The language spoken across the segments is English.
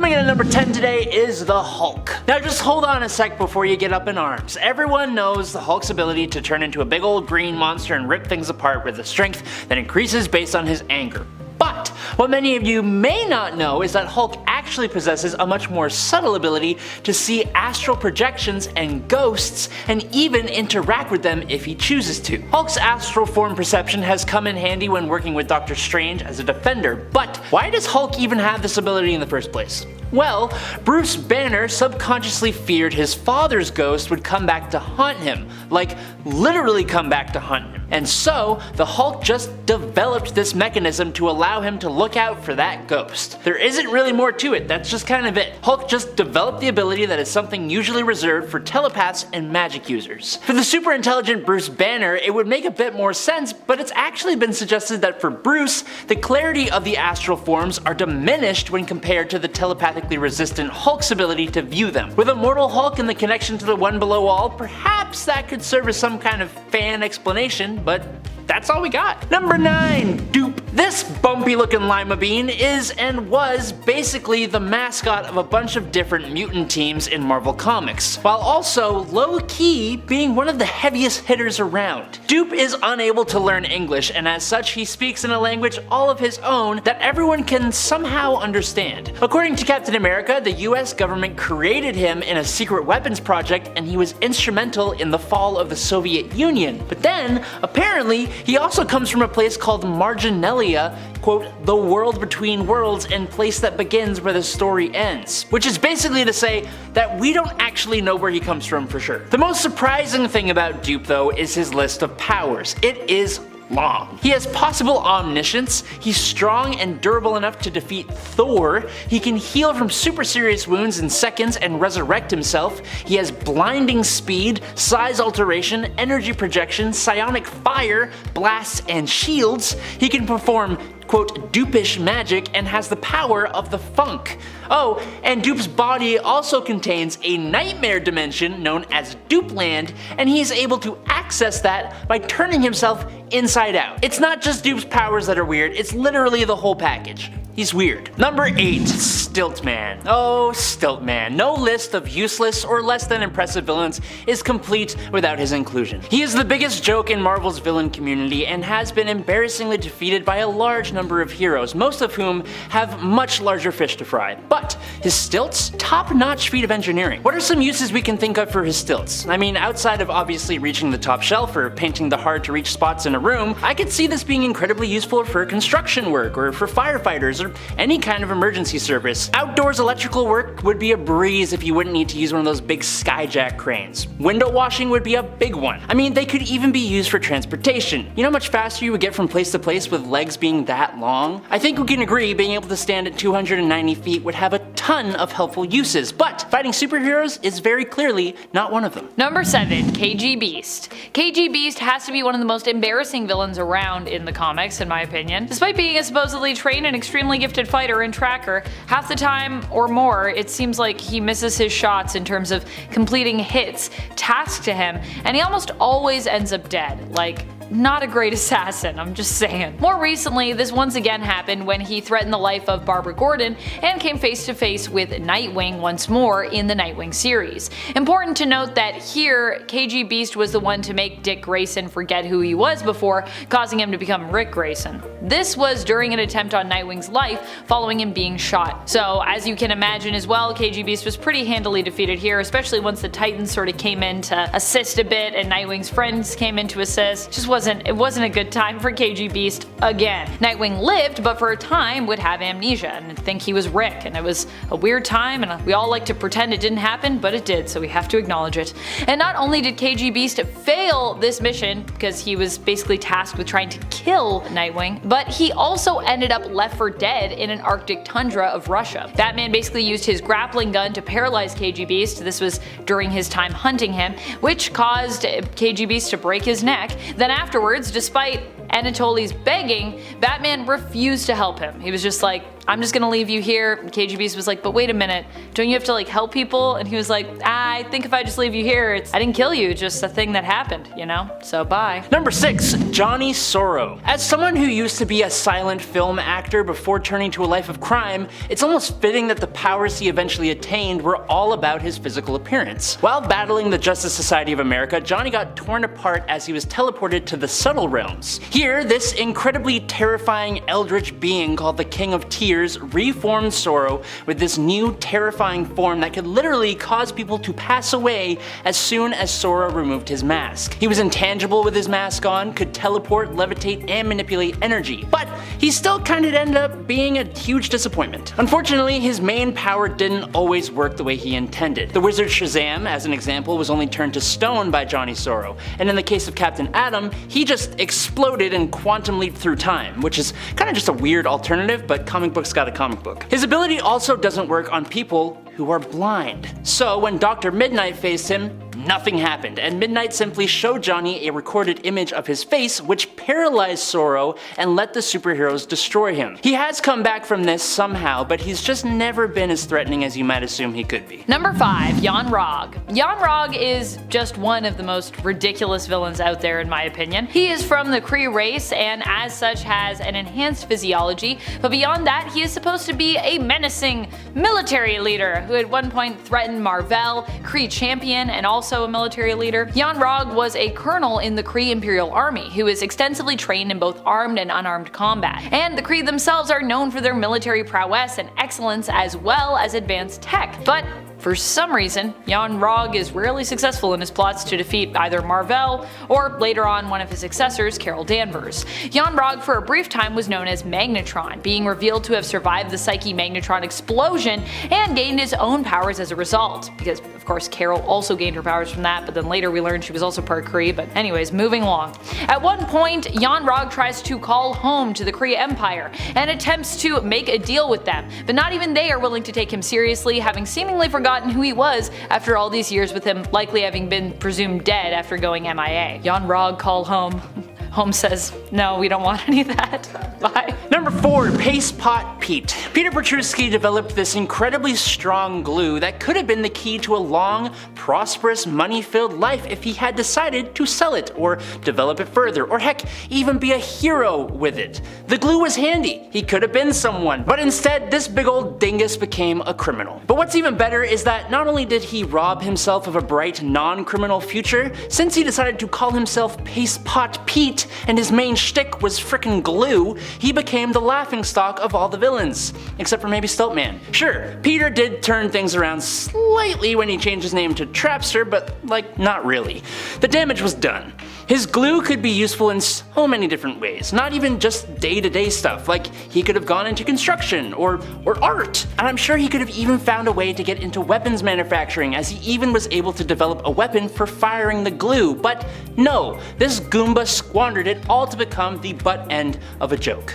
Coming in at number 10 today is the Hulk. Now just hold on a sec before you get up in arms. Everyone knows the Hulk's ability to turn into a big old green monster and rip things apart with a strength that increases based on his anger. But what many of you may not know is that Hulk actually possesses a much more subtle ability to see astral projections and ghosts and even interact with them if he chooses to. Hulk's astral form perception has come in handy when working with Doctor Strange as a defender, but why does Hulk even have this ability in the first place? Well, Bruce Banner subconsciously feared his father's ghost would come back to haunt him, like literally come back to haunt him. And so, the Hulk just developed this mechanism to allow him to look out for that ghost. There isn't really more to it, that's just kind of it. Hulk just developed the ability that is something usually reserved for telepaths and magic users. For the super intelligent Bruce Banner, it would make a bit more sense, but it's actually been suggested that for Bruce, the clarity of the astral forms are diminished when compared to the telepathically resistant Hulk's ability to view them. With a mortal Hulk and the connection to the one below all, perhaps that could serve as some kind of fan explanation, but that's all we got. Number 9, Doop. This bumpy looking lima bean is and was basically the mascot of a bunch of different mutant teams in Marvel Comics, while also low-key being one of the heaviest hitters around. Doop is unable to learn English, and as such he speaks in a language all of his own that everyone can somehow understand. According to Captain America, the US government created him in a secret weapons project and he was instrumental in the fall of the Soviet Union. But then, apparently, he also comes from a place called Marginalia, quote, the world between worlds and place that begins where the story ends. Which is basically to say that we don't actually know where he comes from for sure. The most surprising thing about Doop though is his list of powers. It is long. He has possible omniscience, he's strong and durable enough to defeat Thor, he can heal from super serious wounds in seconds and resurrect himself, he has blinding speed, size alteration, energy projection, psionic fire, blasts and shields, he can perform quote, Doopish magic and has the power of the funk. Oh, and Doop's body also contains a nightmare dimension known as Doopland, and he is able to access that by turning himself inside out. It's not just Doop's powers that are weird, it's literally the whole package. He's weird. Number 8, Stilt-Man. Oh, Stilt-Man. No list of useless or less than impressive villains is complete without his inclusion. He is the biggest joke in Marvel's villain community and has been embarrassingly defeated by a large number of heroes, most of whom have much larger fish to fry. But his stilts? Top-notch feat of engineering. What are some uses we can think of for his stilts? I mean, outside of obviously reaching the top shelf or painting the hard-to-reach spots in a room, I could see this being incredibly useful for construction work or for firefighters or any kind of emergency service. Outdoors electrical work would be a breeze if you wouldn't need to use one of those big skyjack cranes. Window washing would be a big one. I mean, they could even be used for transportation. You know how much faster you would get from place to place with legs being that long? I think we can agree being able to stand at 290 feet would have a ton of helpful uses, but fighting superheroes is very clearly not one of them. Number 7, KGBeast. KGBeast has to be one of the most embarrassing villains around in the comics, in my opinion. Despite being a supposedly trained and extremely gifted fighter and tracker, half the time or more it seems like he misses his shots in terms of completing hits tasked to him, and he almost always ends up dead. Like, not a great assassin, I'm just saying. More recently, this once again happened when he threatened the life of Barbara Gordon and came face to face with Nightwing once more in the Nightwing series. Important to note that here, KGBeast was the one to make Dick Grayson forget who he was before, causing him to become Rick Grayson. This was during an attempt on Nightwing's life following him being shot. So as you can imagine as well, KGBeast was pretty handily defeated here, especially once the Titans sort of came in to assist a bit and Nightwing's friends came in to assist. It wasn't a good time for KGBeast again. Nightwing lived, but for a time would have amnesia and think he was Rick, and it was a weird time and we all like to pretend it didn't happen, but it did, so we have to acknowledge it. And not only did KGBeast fail this mission because he was basically tasked with trying to kill Nightwing, but he also ended up left for dead in an Arctic tundra of Russia. Batman basically used his grappling gun to paralyze KGBeast. This was during his time hunting him, which caused KGBeast to break his neck. Then afterwards, despite Anatoly's begging, Batman refused to help him. He was just like, I'm just gonna leave you here. KGBeast was like, but wait a minute, don't you have to like help people? And he was like, I think if I just leave you here, I didn't kill you, just a thing that happened, you know? So bye. Number 6. Johnny Sorrow. As someone who used to be a silent film actor before turning to a life of crime, it's almost fitting that the powers he eventually attained were all about his physical appearance. While battling the Justice Society of America, Johnny got torn apart as he was teleported to the subtle realms. Here, this incredibly terrifying eldritch being called the King of Tears reformed Sorrow with this new terrifying form that could literally cause people to pass away as soon as Sorrow removed his mask. He was intangible with his mask on, could teleport, levitate, and manipulate energy, but he still kinda ended up being a huge disappointment. Unfortunately, his main power didn't always work the way he intended. The wizard Shazam, as an example, was only turned to stone by Johnny Sorrow, and in the case of Captain Atom, he just exploded and quantum leaped through time, which is kinda just a weird alternative, but comic books got a comic book. His ability also doesn't work on people who are blind. So when Dr. Midnight faced him, nothing happened, and Midnight simply showed Johnny a recorded image of his face which paralyzed Sorrow and let the superheroes destroy him. He has come back from this somehow, but he's just never been as threatening as you might assume he could be. Number 5. Yon-Rogg. Yon-Rogg is just one of the most ridiculous villains out there in my opinion. He is from the Kree race and as such has an enhanced physiology, but beyond that he is supposed to be a menacing military leader who at one point threatened Mar-Vell, Kree champion, and also a military leader. Yon-Rogg was a colonel in the Kree Imperial Army who is extensively trained in both armed and unarmed combat, and the Kree themselves are known for their military prowess and excellence as well as advanced tech. But for some reason, Yon-Rogg is rarely successful in his plots to defeat either Mar-Vell or later on one of his successors, Carol Danvers. Yon-Rogg for a brief time was known as Magnetron, being revealed to have survived the Psyche Magnetron explosion and gained his own powers as a result, because of course Carol also gained her powers from that, but then later we learned she was also part Kree, but anyways, moving along. At one point, Yon-Rogg tries to call home to the Kree Empire and attempts to make a deal with them, but not even they are willing to take him seriously, having seemingly forgotten who he was after all these years with him likely having been presumed dead after going MIA. Yon-Rogg call home. Home says, no, we don't want any of that. Bye. Number 4. Paste Pot Pete. Peter Petruski developed this incredibly strong glue that could have been the key to a long, prosperous, money-filled life if he had decided to sell it, or develop it further, or heck, even be a hero with it. The glue was handy, he could have been someone, but instead this big old dingus became a criminal. But what's even better is that not only did he rob himself of a bright, non-criminal future, since he decided to call himself Paste Pot Pete, and his main shtick was frickin' glue, he became the laughingstock of all the villains. Except for maybe Stilt-Man. Sure, Peter did turn things around slightly when he changed his name to Trapster, but like, not really. The damage was done. His glue could be useful in so many different ways, not even just day-to-day stuff, like he could have gone into construction or art, and I'm sure he could have even found a way to get into weapons manufacturing, as he even was able to develop a weapon for firing the glue, but no, this Goomba squandered it all to become the butt end of a joke.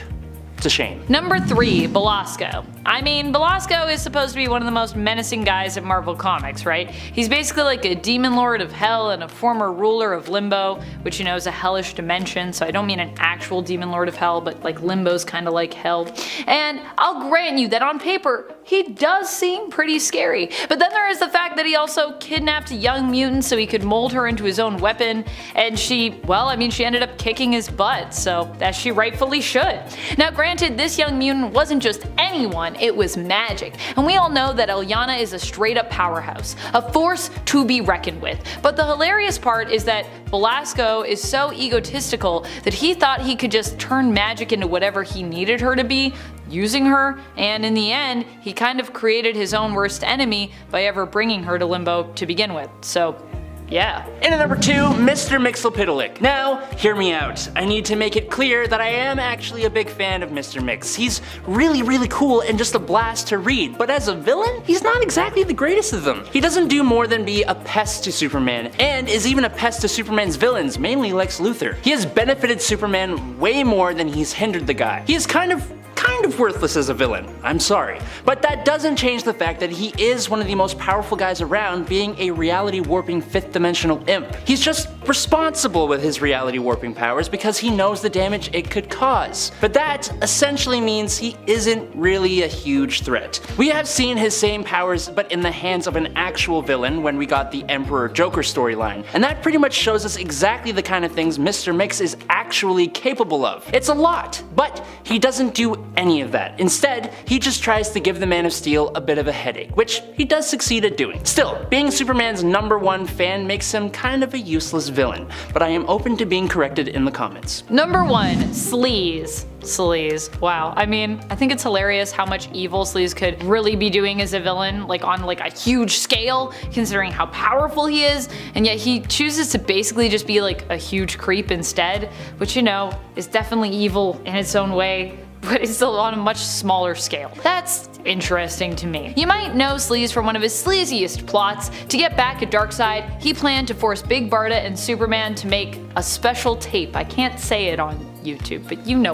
It's a shame. Number 3. Belasco. I mean, Belasco is supposed to be one of the most menacing guys in Marvel Comics, right? He's basically like a demon lord of hell and a former ruler of Limbo, which you know is a hellish dimension, so I don't mean an actual demon lord of hell, but like Limbo's kinda like hell. And I'll grant you that on paper, he does seem pretty scary. But then there is the fact that he also kidnapped a young mutant so he could mold her into his own weapon, and she, well, I mean, she ended up kicking his butt, so as she rightfully should. Now granted, this young mutant wasn't just anyone, it was magic, and we all know that Illyana is a straight up powerhouse, a force to be reckoned with. But the hilarious part is that Belasco is so egotistical that he thought he could just turn magic into whatever he needed her to be, using her, and in the end, he kind of created his own worst enemy by ever bringing her to Limbo to begin with, so yeah. And at number 2, Mr. Mxyzptlk. Now, hear me out. I need to make it clear that I am actually a big fan of Mr. Mix. He's really cool and just a blast to read, but as a villain, he's not exactly the greatest of them. He doesn't do more than be a pest to Superman, and is even a pest to Superman's villains, mainly Lex Luthor. He has benefited Superman way more than he's hindered the guy. He is kind of kind of worthless as a villain. I'm sorry. But that doesn't change the fact that he is one of the most powerful guys around, being a reality warping 5th dimensional imp. He's just responsible with his reality warping powers because he knows the damage it could cause. But that essentially means he isn't really a huge threat. We have seen his same powers but in the hands of an actual villain when we got the Emperor Joker storyline, and that pretty much shows us exactly the kind of things Mr. Mix is actually capable of. It's a lot, but he doesn't do any of that. Instead, he just tries to give the Man of Steel a bit of a headache, which he does succeed at doing. Still, being Superman's #1 fan makes him kind of a useless villain, but I am open to being corrected in the comments. Number 1. Sleez. Sleez. Wow. I mean, I think it's hilarious how much evil Sleez could really be doing as a villain, like on like a huge scale, considering how powerful he is, and yet he chooses to basically just be like a huge creep instead, which, you know, is definitely evil in its own way, but it's still on a much smaller scale. That's interesting to me. You might know Sleez from one of his sleaziest plots. To get back at Darkseid, he planned to force Big Barda and Superman to make a special tape. I can't say it on YouTube, but you know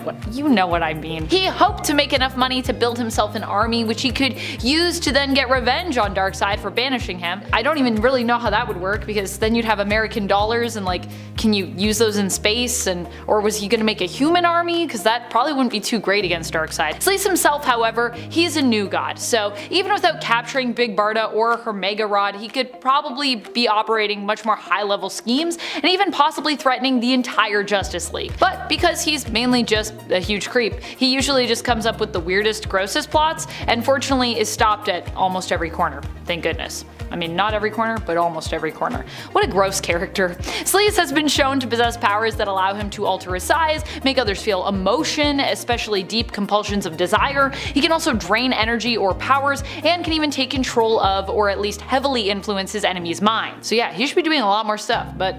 what I mean. He hoped to make enough money to build himself an army which he could use to then get revenge on Darkseid for banishing him. I don't even really know how that would work, because then you'd have American dollars, and like, can you use those in space? And or was he gonna make a human army? Because that probably wouldn't be too great against Darkseid. Sleez himself, however, he's a new god, so even without capturing Big Barda or her Mega Rod, he could probably be operating much more high-level schemes and even possibly threatening the entire Justice League. But because he's mainly just a huge creep, he usually just comes up with the weirdest, grossest plots, and fortunately is stopped at almost every corner. Thank goodness. I mean, not every corner, but almost every corner. What a gross character. Sleez has been shown to possess powers that allow him to alter his size, make others feel emotion, especially deep compulsions of desire. He can also drain energy or powers, and can even take control of, or at least heavily influence, his enemy's mind. So yeah, he should be doing a lot more stuff, but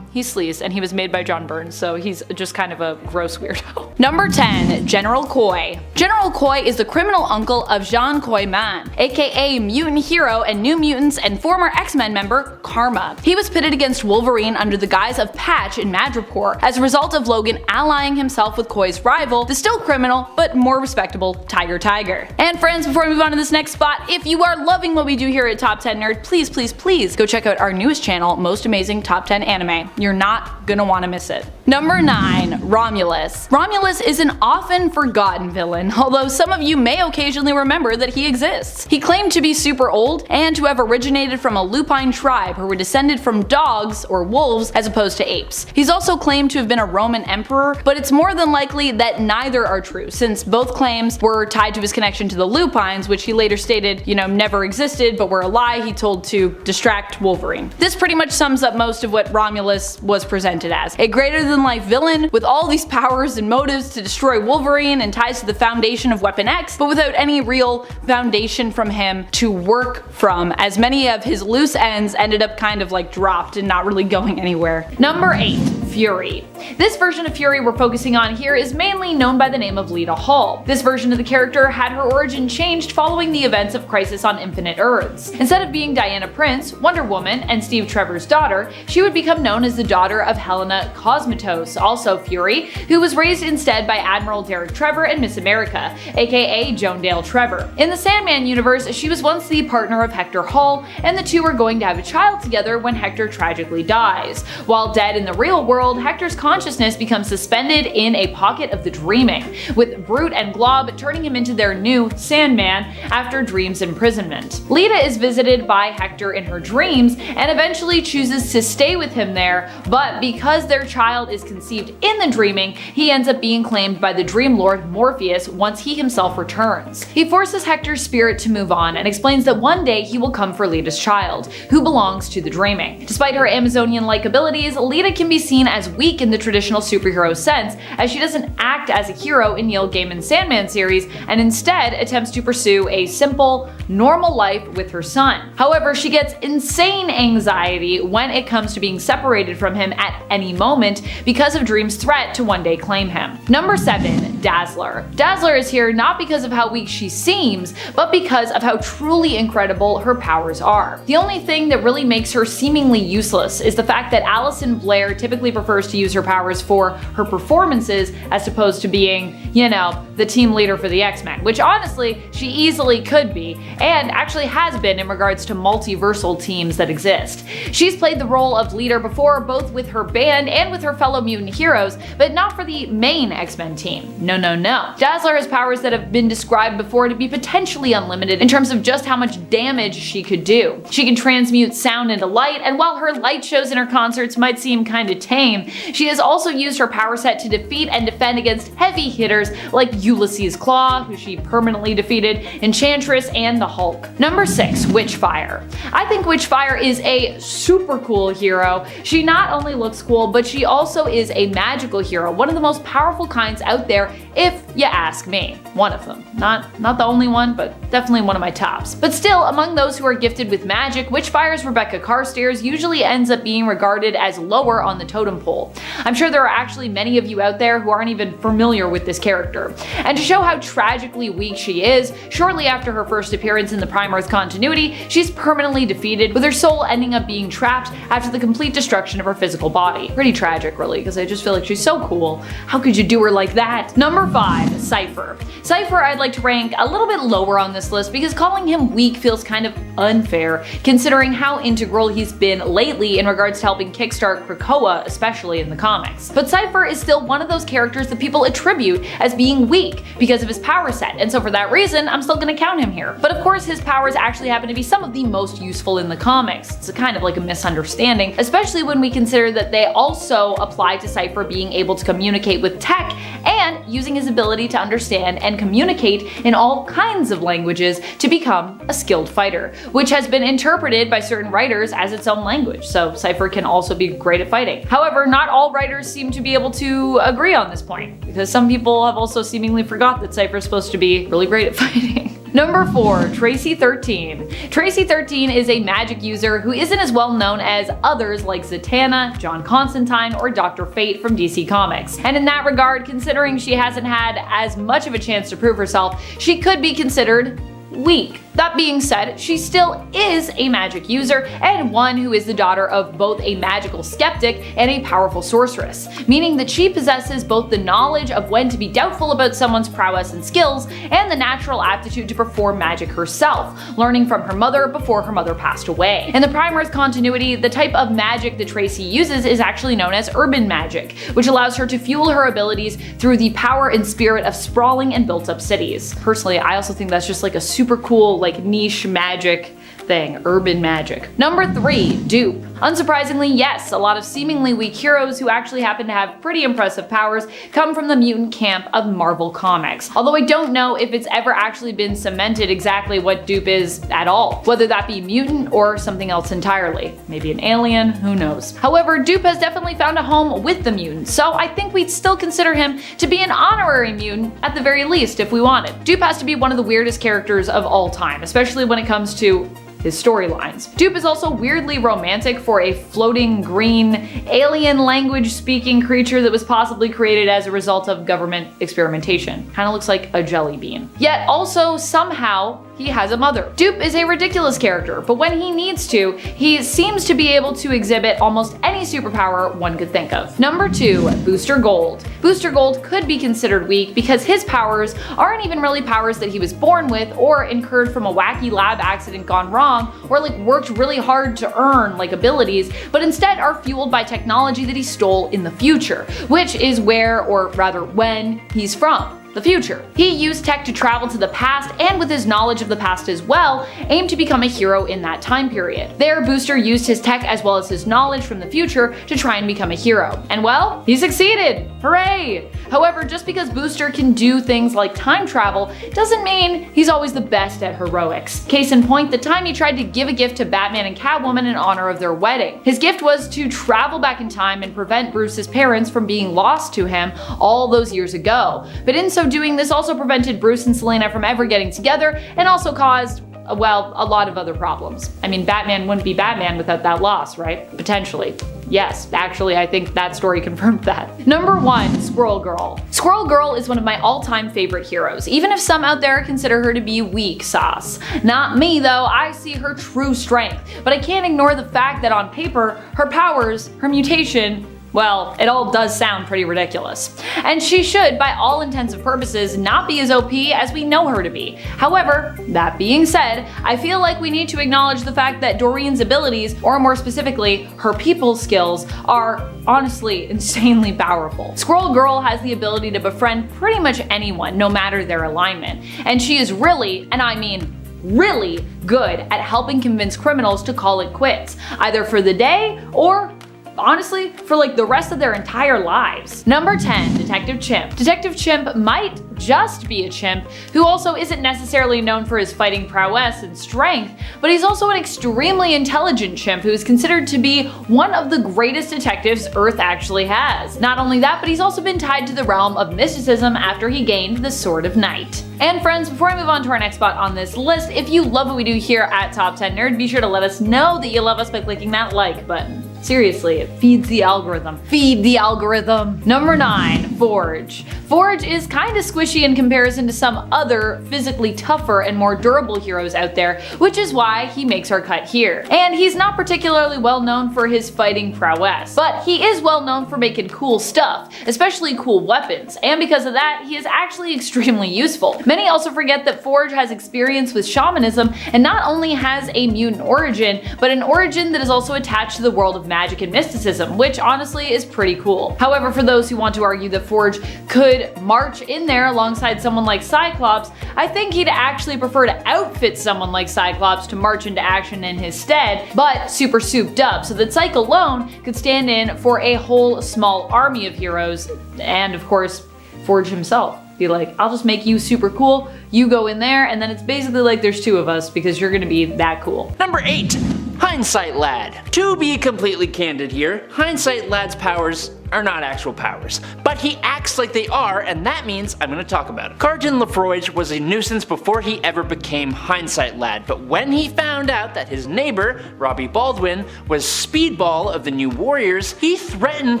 he's Sleez, and he was made by John Byrne, so he's just kind of a gross weirdo. Number 10. General Koyi. General Koyi is the criminal uncle of Jean-Koyi Man, aka mutant hero and New Mutants and former X-Men member Karma. He was pitted against Wolverine under the guise of Patch in Madripoor as a result of Logan allying himself with Koyi's rival, the still criminal but more respectable Tiger. And friends, before we move on to this next spot, if you are loving what we do here at Top 10 Nerd, please go check out our newest channel, Most Amazing Top 10 Anime. You're not gonna want to miss it. Number 9. Romulus. Romulus is an often forgotten villain, although some of you may occasionally remember that he exists. He claimed to be super old and to have originated from a lupine tribe who were descended from dogs or wolves as opposed to apes. He's also claimed to have been a Roman emperor, but it's more than likely that neither are true, since both claims were tied to his connection to the lupines, which he later stated, you know, never existed but were a lie he told to distract Wolverine. This pretty much sums up most of what Romulus was presented as. A greater than life villain with all these powers and motives to destroy Wolverine and ties to the foundation of Weapon X, but without any real foundation from him to work from, as many of his loose ends ended up kind of like dropped and not really going anywhere. Number 8. Fury. This version of Fury we're focusing on here is mainly known by the name of Lita Hall. This version of the character had her origin changed following the events of Crisis on Infinite Earths. Instead of being Diana Prince, Wonder Woman, and Steve Trevor's daughter, she would become known as the daughter of Helena Cosmatos, also Fury, who was raised instead by Admiral Derek Trevor and Miss America, aka Joan Dale Trevor. In the Sandman universe, she was once the partner of Hector Hall, and the two are going to have a child together when Hector tragically dies. While dead in the real world, Hector's consciousness becomes suspended in a pocket of the Dreaming, with Brute and Glob turning him into their new Sandman after Dream's imprisonment. Lita is visited by Hector in her dreams and eventually chooses to stay with him there, but because their child is conceived in the Dreaming, he ends up being claimed by the Dream Lord Morpheus once he himself returns. He forces Hector's spirit to move on and explains that one day he will come for Lita's child, who belongs to the Dreaming. Despite her Amazonian-like abilities, Lita can be seen as weak in the traditional superhero sense, as she doesn't act as a hero in Neil Gaiman's Sandman series and instead attempts to pursue a simple, normal life with her son. However, she gets insane anxiety when it comes to being separated from him at any moment because of Dream's threat to one day claim him. Number 7. Dazzler. Dazzler is here not because of how weak she seems, but because of how truly incredible her powers are. The only thing that really makes her seemingly useless is the fact that Alison Blair typically prefers to use her powers for her performances as opposed to being, you know, the team leader for the X-Men, which honestly, she easily could be, and actually has been in regards to multiversal teams that exist. She's played the role of leader before, both with her band and with her fellow mutant heroes, but not for the main X-Men team. No, no, no. Dazzler has powers that have been described before to be potentially unlimited in terms of just how much damage she could do. She can transmute sound into light, and while her light shows in her concerts might seem kinda tame, she has also used her power set to defeat and defend against heavy hitters like Ulysses Claw, who she permanently defeated, Enchantress, and the Hulk. Number 6, Witchfire. I think Witchfire is a super cool hero. She not only looks cool, but she also is a magical hero, one of the most powerful kinds out there, if you ask me. One of them. Not the only one, but definitely one of my tops. But still, among those who are gifted with magic, Witchfire's Rebecca Carstairs usually ends up being regarded as lower on the totem pole. I'm sure there are actually many of you out there who aren't even familiar with this character. And to show how tragically weak she is, shortly after her first appearance in the Prime Earth continuity, she's permanently defeated, with her soul ending up being trapped after the complete destruction of her physical body. Pretty tragic, really, because I just feel like she's so cool. How could you do her like that? Number 5, Cypher. Cypher I'd like to rank a little bit lower on this list because calling him weak feels kind of unfair, considering how integral he's been lately in regards to helping kickstart Krakoa, especially in the comics. But Cypher is still one of those characters that people attribute as being weak because of his power set, and so for that reason, I'm still gonna count him here. But of course, his powers actually happen to be some of the most useful in the comics. It's kind of like a misunderstanding, especially when we consider that they also apply to Cypher being able to communicate with tech and using his ability to understand and communicate in all kinds of languages to become a skilled fighter, which has been interpreted by certain writers as its own language, so Cypher can also be great at fighting. However, not all writers seem to be able to agree on this point, because some people have also seemingly forgot that Cypher is supposed to be really great at fighting. Number 4, Tracy 13. Tracy 13 is a magic user who isn't as well known as others like Zatanna, John Constantine, or Dr. Fate from DC Comics. And in that regard, considering she hasn't had as much of a chance to prove herself, she could be considered weak. That being said, she still is a magic user, and one who is the daughter of both a magical skeptic and a powerful sorceress, meaning that she possesses both the knowledge of when to be doubtful about someone's prowess and skills, and the natural aptitude to perform magic herself, learning from her mother before her mother passed away. In the Prime Earth continuity, the type of magic that Tracy uses is actually known as urban magic, which allows her to fuel her abilities through the power and spirit of sprawling and built-up cities. Personally, I also think that's just like a super cool, like niche magic thing, urban magic. Number 3, Doop. Unsurprisingly, yes, a lot of seemingly weak heroes who actually happen to have pretty impressive powers come from the mutant camp of Marvel Comics. Although I don't know if it's ever actually been cemented exactly what Doop is at all, whether that be mutant or something else entirely. Maybe an alien, who knows. However, Doop has definitely found a home with the mutants, so I think we'd still consider him to be an honorary mutant at the very least if we wanted. Doop has to be one of the weirdest characters of all time, especially when it comes to his storylines. Doop is also weirdly romantic for a floating green alien language speaking creature that was possibly created as a result of government experimentation. Kinda looks like a jelly bean. Yet also somehow he has a mother. Doop is a ridiculous character, but when he needs to, he seems to be able to exhibit almost any superpower one could think of. Number 2, Booster Gold. Booster Gold could be considered weak because his powers aren't even really powers that he was born with or incurred from a wacky lab accident gone wrong, or like worked really hard to earn like abilities, but instead are fueled by technology that he stole in the future, which is where, or rather when, he's from. The future. He used tech to travel to the past, and with his knowledge of the past as well, aimed to become a hero in that time period. There, Booster used his tech as well as his knowledge from the future to try and become a hero. And well, he succeeded! Hooray! However, just because Booster can do things like time travel doesn't mean he's always the best at heroics. Case in point, the time he tried to give a gift to Batman and Catwoman in honor of their wedding. His gift was to travel back in time and prevent Bruce's parents from being lost to him all those years ago. But in so doing, this also prevented Bruce and Selena from ever getting together, and also caused, well, a lot of other problems. I mean, Batman wouldn't be Batman without that loss, right? Potentially. Yes, actually, I think that story confirmed that. Number 1, Squirrel Girl. Squirrel Girl is one of my all-time favorite heroes, even if some out there consider her to be weak sauce. Not me though, I see her true strength, but I can't ignore the fact that on paper, her powers, her mutation, well, it all does sound pretty ridiculous. And she should, by all intents and purposes, not be as OP as we know her to be. However, that being said, I feel like we need to acknowledge the fact that Doreen's abilities, or more specifically, her people skills, are honestly insanely powerful. Squirrel Girl has the ability to befriend pretty much anyone, no matter their alignment. And she is really, and I mean really, good at helping convince criminals to call it quits, either for the day or honestly, for like the rest of their entire lives. Number 10, Detective Chimp. Detective Chimp might just be a chimp who also isn't necessarily known for his fighting prowess and strength, but he's also an extremely intelligent chimp who is considered to be one of the greatest detectives Earth actually has. Not only that, but he's also been tied to the realm of mysticism after he gained the Sword of Night. And friends, before I move on to our next spot on this list, if you love what we do here at Top 10 Nerd, be sure to let us know that you love us by clicking that like button. Seriously, it feeds the algorithm. Feed the algorithm. Number 9, Forge. Forge is kinda squishy in comparison to some other physically tougher and more durable heroes out there, which is why he makes our cut here. And he's not particularly well known for his fighting prowess, but he is well known for making cool stuff, especially cool weapons, and because of that, he is actually extremely useful. Many also forget that Forge has experience with shamanism and not only has a mutant origin, but an origin that is also attached to the world of magic and mysticism, which honestly is pretty cool. However, for those who want to argue that Forge could march in there alongside someone like Cyclops, I think he'd actually prefer to outfit someone like Cyclops to march into action in his stead, but super souped up so that Cyc alone could stand in for a whole small army of heroes, and of course, Forge himself. Be like, I'll just make you super cool, you go in there, and then it's basically like there's two of us because you're gonna be that cool. Number 8, Hindsight Lad. To be completely candid here, Hindsight Lad's powers are not actual powers, but he acts like they are, and that means I'm gonna talk about it. Carton Lafroige was a nuisance before he ever became Hindsight Lad, but when he found out that his neighbor, Robbie Baldwin, was Speedball of the New Warriors, he threatened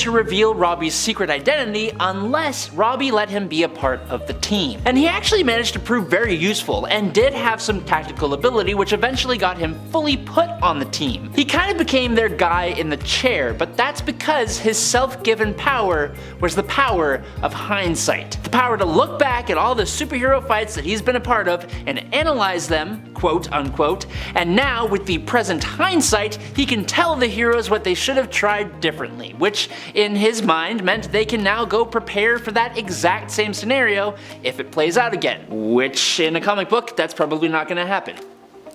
to reveal Robbie's secret identity unless Robbie let him be a part of the team. And he actually managed to prove very useful, and did have some tactical ability which eventually got him fully put on the team. He kind of became their guy in the chair, but that's because his self-given power was the power of hindsight. The power to look back at all the superhero fights that he's been a part of and analyze them, quote unquote, and now with the present hindsight, he can tell the heroes what they should have tried differently, which in his mind meant they can now go prepare for that exact same scenario if it plays out again, which in a comic book, that's probably not gonna happen.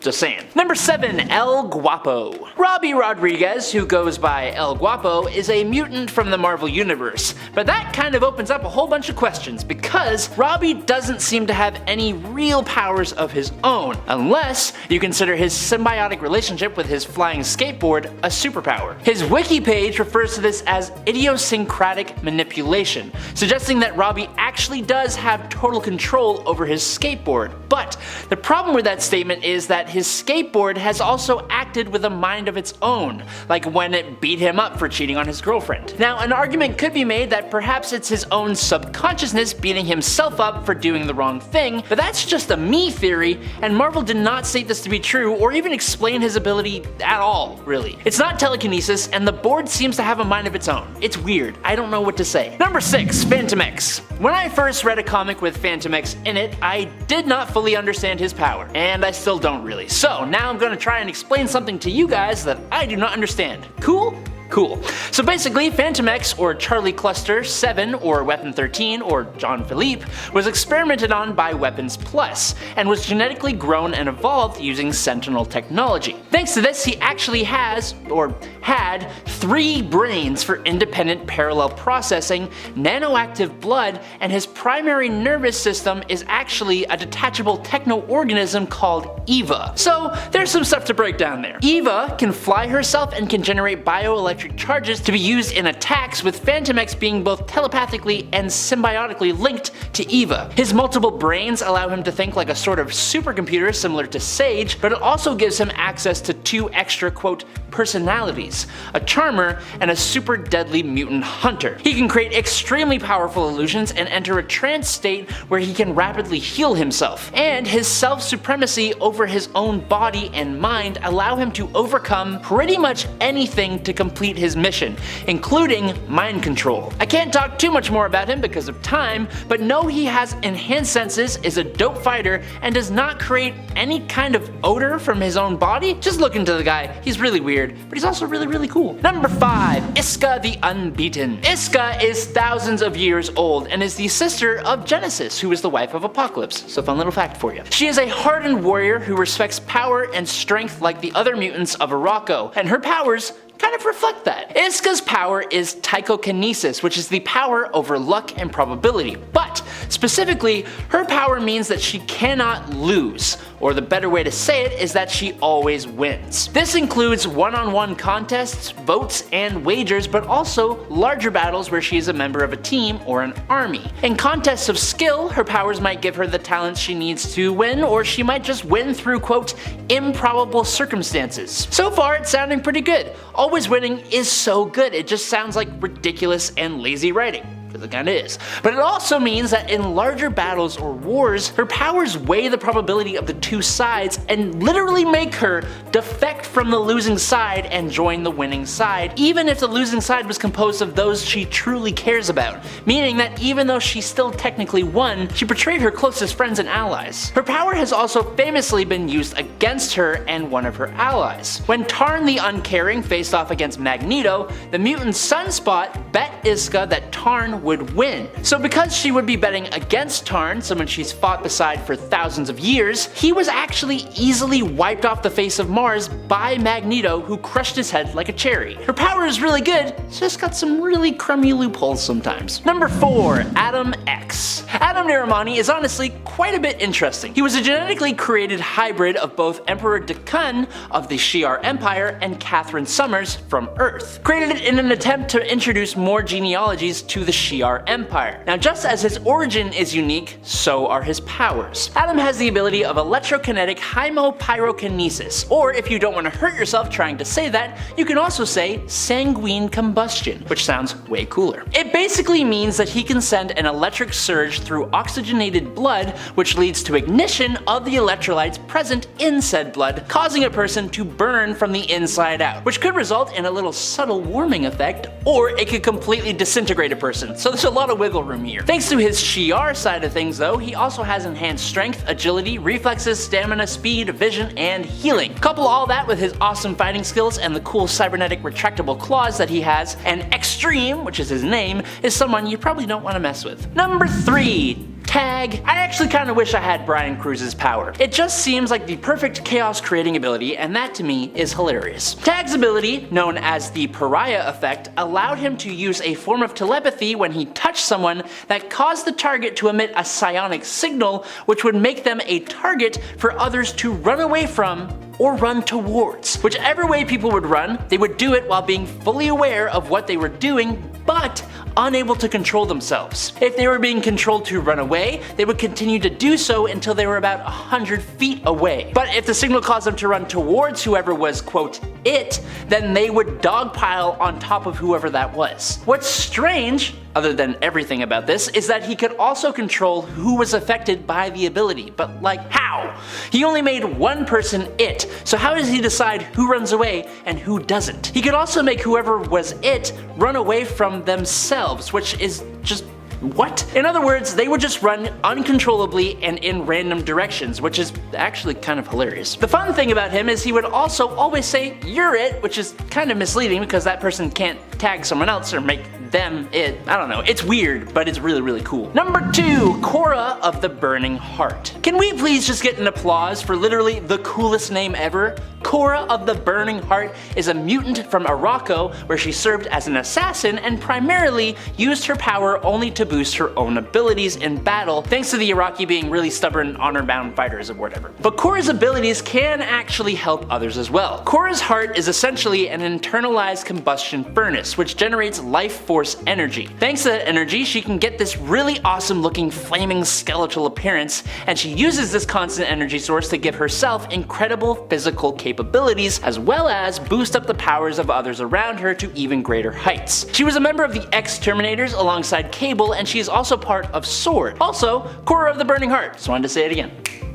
Just saying. Number 7, El Guapo. Robbie Rodriguez, who goes by El Guapo, is a mutant from the Marvel Universe, but that kind of opens up a whole bunch of questions because Robbie doesn't seem to have any real powers of his own, unless you consider his symbiotic relationship with his flying skateboard a superpower. His wiki page refers to this as idiosyncratic manipulation, suggesting that Robbie actually does have total control over his skateboard, but the problem with that statement is that his skateboard has also acted with a mind of its own, like when it beat him up for cheating on his girlfriend. Now, an argument could be made that perhaps it's his own subconsciousness beating himself up for doing the wrong thing, but that's just a me theory, and Marvel did not state this to be true or even explain his ability at all, really. It's not telekinesis, and the board seems to have a mind of its own. It's weird. I don't know what to say. Number 6, Phantom X. When I first read a comic with Phantom X in it, I did not fully understand his power, and I still don't really. So now I'm gonna try and explain something to you guys that I do not understand. Cool? Cool. So basically, Phantom X, or Charlie Cluster 7, or Weapon 13, or John Philippe, was experimented on by Weapons Plus, and was genetically grown and evolved using Sentinel technology. Thanks to this, he actually has, or had, 3 brains for independent parallel processing, nanoactive blood, and his primary nervous system is actually a detachable techno-organism called Eva. So there's some stuff to break down there. Eva can fly herself and can generate bioelectric charges to be used in attacks, with Phantom X being both telepathically and symbiotically linked to Eva. His multiple brains allow him to think like a sort of supercomputer similar to Sage, but it also gives him access to 2 extra, quote, personalities, a charmer and a super deadly mutant hunter. He can create extremely powerful illusions and enter a trance state where he can rapidly heal himself, and his self-supremacy over his own body and mind allow him to overcome pretty much anything to complete complete his mission, including mind control. I can't talk too much more about him because of time, but know he has enhanced senses, is a dope fighter, and does not create any kind of odor from his own body. Just look into the guy, he's really weird, but he's also really cool. Number 5, Iska the Unbeaten. Iska is thousands of years old and is the sister of Genesis, who is the wife of Apocalypse, so fun little fact for you. She is a hardened warrior who respects power and strength like the other mutants of Arakko, and her powers kind of reflect that. Iska's power is tychokinesis, which is the power over luck and probability, but specifically, her power means that she cannot lose, or the better way to say it is that she always wins. This includes one-on-one contests, votes, and wagers, but also larger battles where she is a member of a team or an army. In contests of skill, her powers might give her the talents she needs to win, or she might just win through, quote, improbable circumstances. So far, it's sounding pretty good. Always winning is so good, it just sounds like ridiculous and lazy writing. It kinda is. But it also means that in larger battles or wars, her powers weigh the probability of the two sides and literally make her defect from the losing side and join the winning side, even if the losing side was composed of those she truly cares about, meaning that even though she still technically won, she betrayed her closest friends and allies. Her power has also famously been used against her and one of her allies. When Tarn the Uncaring faced off against Magneto, the mutant Sunspot bet Iska that Tarn would win. So because she would be betting against Tarn, someone she's fought beside for thousands of years, he was actually easily wiped off the face of Mars by Magneto, who crushed his head like a cherry. Her power is really good, it's just got some really crummy loopholes sometimes. Number 4, Adam X. Adam Naramani is honestly quite a bit interesting. He was a genetically created hybrid of both Emperor Dekun of the Shi'ar Empire and Catherine Summers from Earth, created in an attempt to introduce more genealogies to the Shi'ar Empire. Now, just as his origin is unique, so are his powers. Adam has the ability of electrokinetic hymopyrokinesis, or if you don't want to hurt yourself trying to say that, you can also say sanguine combustion, which sounds way cooler. It basically means that he can send an electric surge through oxygenated blood, which leads to ignition of the electrolytes present in said blood, causing a person to burn from the inside out, which could result in a little subtle warming effect, or it could completely disintegrate a person. So there's a lot of wiggle room here. Thanks to his Shi'ar side of things though, he also has enhanced strength, agility, reflexes, stamina, speed, vision, and healing. Couple all that with his awesome fighting skills and the cool cybernetic retractable claws that he has, and Extreme, which is his name, is someone you probably don't want to mess with. Number 3. Tag. I actually kinda wish I had Brian Cruz's power. It just seems like the perfect chaos creating ability, and that to me is hilarious. Tag's ability, known as the Pariah effect, allowed him to use a form of telepathy when he touched someone that caused the target to emit a psionic signal, which would make them a target for others to run away from or run towards. Whichever way people would run, they would do it while being fully aware of what they were doing, but unable to control themselves. If they were being controlled to run away, they would continue to do so until they were about 100 feet away. But if the signal caused them to run towards whoever was, quote, it, then they would dogpile on top of whoever that was. What's strange, other than everything about this, is that he could also control who was affected by the ability, but like how? He only made one person it, so how does he decide who runs away and who doesn't? He could also make whoever was it run away from themselves, which is just what? In other words, they would just run uncontrollably and in random directions, which is actually kind of hilarious. The fun thing about him is he would also always say, "You're it," which is kind of misleading because that person can't tag someone else or make them it. I don't know, it's weird, but it's really cool. Number 2, Cora of the Burning Heart. Can we please just get an applause for literally the coolest name ever? Cora of the Burning Heart is a mutant from Arakko, where she served as an assassin and primarily used her power only to boost her own abilities in battle, thanks to the Iraqi being really stubborn, honor-bound fighters or whatever. But Cora's abilities can actually help others as well. Cora's heart is essentially an internalized combustion furnace, which generates life force energy. Thanks to that energy, she can get this really awesome looking flaming skeletal appearance, and she uses this constant energy source to give herself incredible physical capabilities, as well as boost up the powers of others around her to even greater heights. She was a member of the X-Terminators alongside Cable, and she is also part of SWORD. Also, Cora of the Burning Heart. Just wanted to say it again.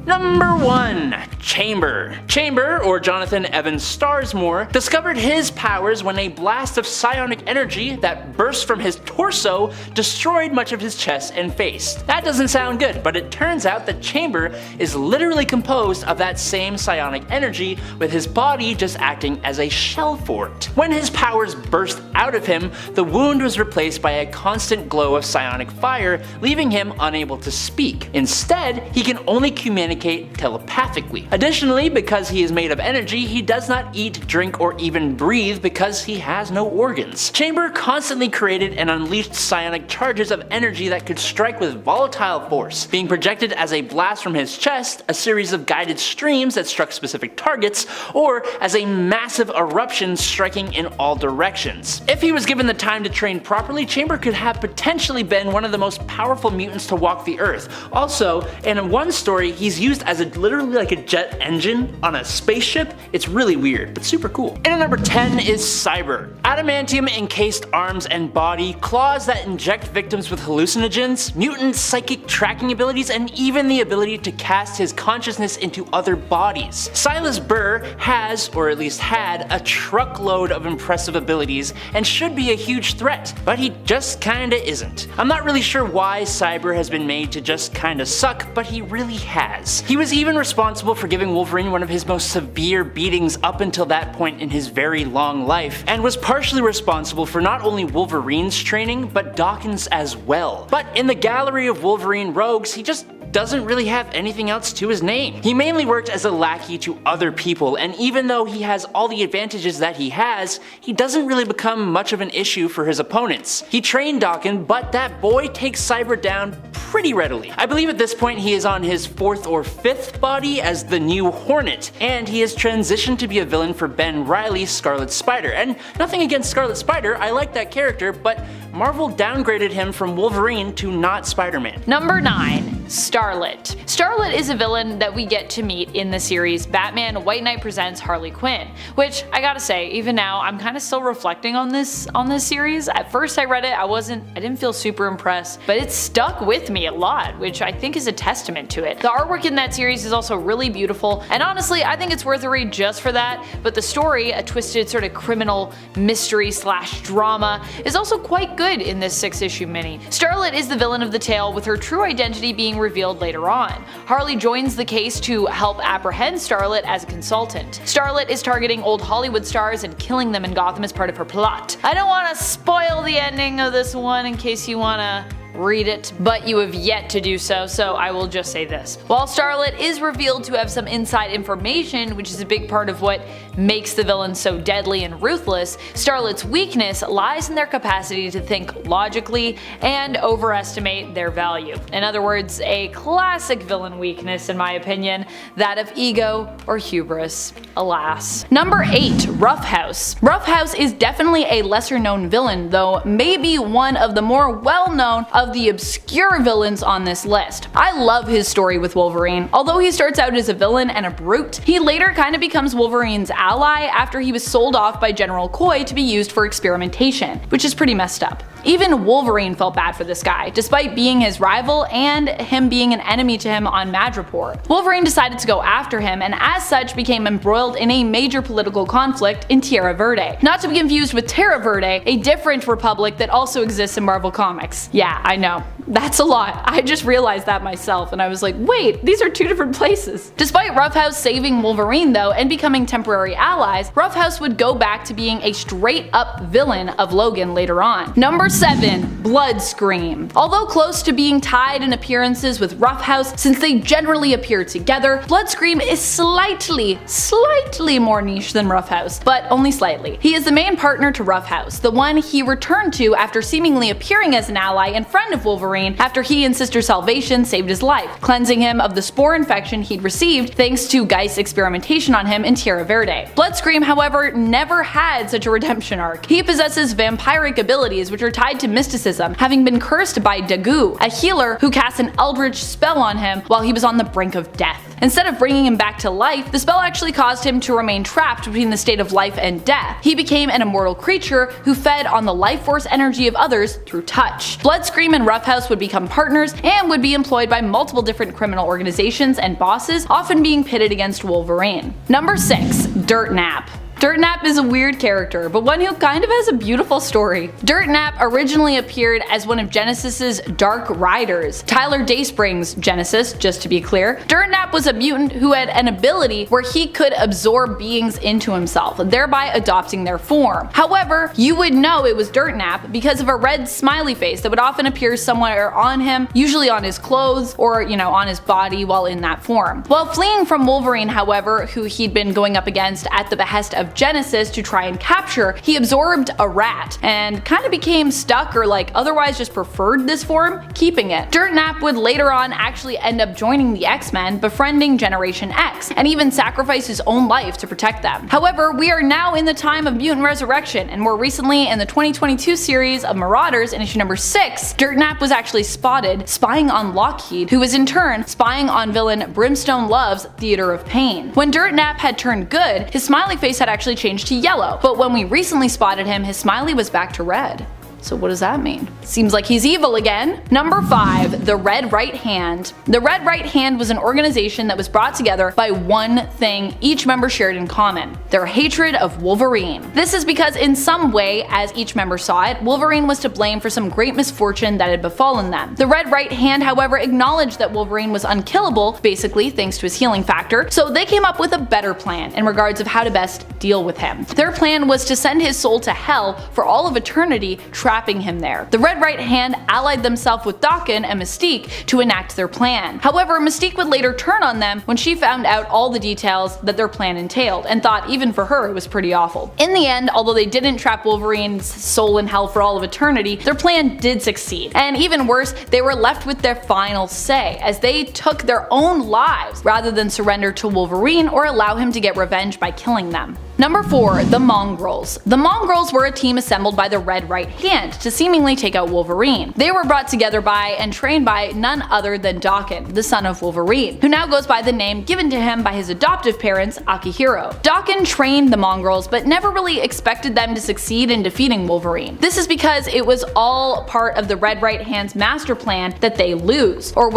Number 1. Chamber. Chamber, or Jonathan Evans Starsmore, discovered his powers when a blast of psionic energy that burst from his torso destroyed much of his chest and face. That doesn't sound good, but it turns out that Chamber is literally composed of that same psionic energy, with his body just acting as a shell for it. When his powers burst out of him, the wound was replaced by a constant glow of psionic fire, leaving him unable to speak. Instead, he can only communicate telepathically. Additionally, because he is made of energy, he does not eat, drink, or even breathe because he has no organs. Chamber constantly created and unleashed psionic charges of energy that could strike with volatile force, being projected as a blast from his chest, a series of guided streams that struck specific targets, or as a massive eruption striking in all directions. If he was given the time to train properly, Chamber could have potentially been one of the most powerful mutants to walk the earth. Also, in one story, he's used as literally like a jet engine on a spaceship. It's really weird, but super cool. And number 10 is Cyber. Adamantium encased arms and body, claws that inject victims with hallucinogens, mutant psychic tracking abilities, and even the ability to cast his consciousness into other bodies. Silas Burr has, or at least had, a truckload of impressive abilities and should be a huge threat, but he just kinda isn't. I'm not really sure why Cyber has been made to just kinda suck, but he really has. He was even responsible for giving Wolverine one of his most severe beatings up until that point in his very long life, and was partially responsible for not only Wolverine's training, but Dawkins as well. But in the gallery of Wolverine rogues, he just doesn't really have anything else to his name. He mainly worked as a lackey to other people, and even though he has all the advantages that he has, he doesn't really become much of an issue for his opponents. He trained Dawkins, but that boy takes Cyber down pretty readily. I believe at this point he is on his 4th or 5th body as the new Hornet, and he has transitioned to be a villain for Ben Reilly's Scarlet Spider. And nothing against Scarlet Spider, I like that character, but Marvel downgraded him from Wolverine to not Spider-Man. Number 9. Starlet. Starlet is a villain that we get to meet in the series Batman White Knight Presents Harley Quinn, which I gotta say, even now I'm kind of still reflecting on this series. At first I read it, I didn't feel super impressed, but it stuck with me a lot, which I think is a testament to it. The artwork in that series is also really beautiful, and honestly I think it's worth a read just for that, but the story, a twisted sort of criminal mystery / drama, is also quite good in this 6-issue mini. Starlet is the villain of the tale, with her true identity being revealed later on. Harley joins the case to help apprehend Starlet as a consultant. Starlet is targeting old Hollywood stars and killing them in Gotham as part of her plot. I don't want to spoil the ending of this one in case you want to read it, but you have yet to do so, so I will just say this. While Starlet is revealed to have some inside information, which is a big part of what makes the villain so deadly and ruthless, Starlet's weakness lies in their capacity to think logically and overestimate their value. In other words, a classic villain weakness in my opinion, that of ego or hubris, alas. Number 8. Ruffhouse. Ruffhouse is definitely a lesser known villain, though maybe one of the more well known of the obscure villains on this list. I love his story with Wolverine. Although he starts out as a villain and a brute, he later kind of becomes Wolverine's ally after he was sold off by General Koyi to be used for experimentation, which is pretty messed up. Even Wolverine felt bad for this guy, despite being his rival and him being an enemy to him on Madripoor. Wolverine decided to go after him, and as such became embroiled in a major political conflict in Tierra Verde. Not to be confused with Terra Verde, a different republic that also exists in Marvel Comics. Yeah, I know. That's a lot. I just realized that myself and I was like, wait, these are 2 different places. Despite Ruffhouse saving Wolverine though and becoming temporary allies, Ruffhouse would go back to being a straight up villain of Logan later on. Number 7. Bloodscream. Although close to being tied in appearances with Ruffhouse since they generally appear together, Bloodscream is slightly more niche than Ruffhouse, but only slightly. He is the main partner to Ruffhouse, the one he returned to after seemingly appearing as an ally and friend of Wolverine after he and Sister Salvation saved his life, cleansing him of the spore infection he'd received thanks to Geist's experimentation on him in Tierra Verde. Bloodscream, however, never had such a redemption arc. He possesses vampiric abilities which are tied to mysticism, having been cursed by Dagu, a healer who cast an eldritch spell on him while he was on the brink of death. Instead of bringing him back to life, the spell actually caused him to remain trapped between the state of life and death. He became an immortal creature who fed on the life force energy of others through touch. Bloodscream and Ruffhouse would become partners and would be employed by multiple different criminal organizations and bosses, often being pitted against Wolverine. Number 6. Dirtnap. Dirtnap is a weird character, but one who kind of has a beautiful story. Dirtnap originally appeared as one of Genesis's Dark Riders. Tyler Dayspring's Genesis, just to be clear. Dirtnap was a mutant who had an ability where he could absorb beings into himself, thereby adopting their form. However, you would know it was Dirtnap because of a red smiley face that would often appear somewhere on him, usually on his clothes or, on his body while in that form. While fleeing from Wolverine, however, who he'd been going up against at the behest of Genesis to try and capture, he absorbed a rat and kind of became stuck or otherwise just preferred this form, keeping it. Dirtnap would later on actually end up joining the X-Men, befriending Generation X, and even sacrifice his own life to protect them. However, we are now in the time of mutant resurrection, and more recently in the 2022 series of Marauders in issue number 6, Dirtnap was actually spotted spying on Lockheed, who was in turn spying on villain Brimstone Love's Theater of Pain. When Dirtnap had turned good, his smiley face had actually changed to yellow, but when we recently spotted him, his smiley was back to red. So what does that mean? Seems like he's evil again. Number 5. The Red Right Hand. The Red Right Hand was an organization that was brought together by one thing each member shared in common: their hatred of Wolverine. This is because in some way, as each member saw it, Wolverine was to blame for some great misfortune that had befallen them. The Red Right Hand, however, acknowledged that Wolverine was unkillable, basically thanks to his healing factor, so they came up with a better plan in regards of how to best deal with him. Their plan was to send his soul to hell for all of eternity, trapping him there. The Red Right Hand allied themselves with Daken and Mystique to enact their plan. However, Mystique would later turn on them when she found out all the details that their plan entailed, and thought even for her it was pretty awful. In the end, although they didn't trap Wolverine's soul in hell for all of eternity, their plan did succeed. And even worse, they were left with their final say, as they took their own lives rather than surrender to Wolverine or allow him to get revenge by killing them. Number 4. The Mongrels. The Mongrels were a team assembled by the Red Right Hand to seemingly take out Wolverine. They were brought together by and trained by none other than Daken, the son of Wolverine, who now goes by the name given to him by his adoptive parents, Akihiro. Daken trained the Mongrels, but never really expected them to succeed in defeating Wolverine. This is because it was all part of the Red Right Hand's master plan that they lose, or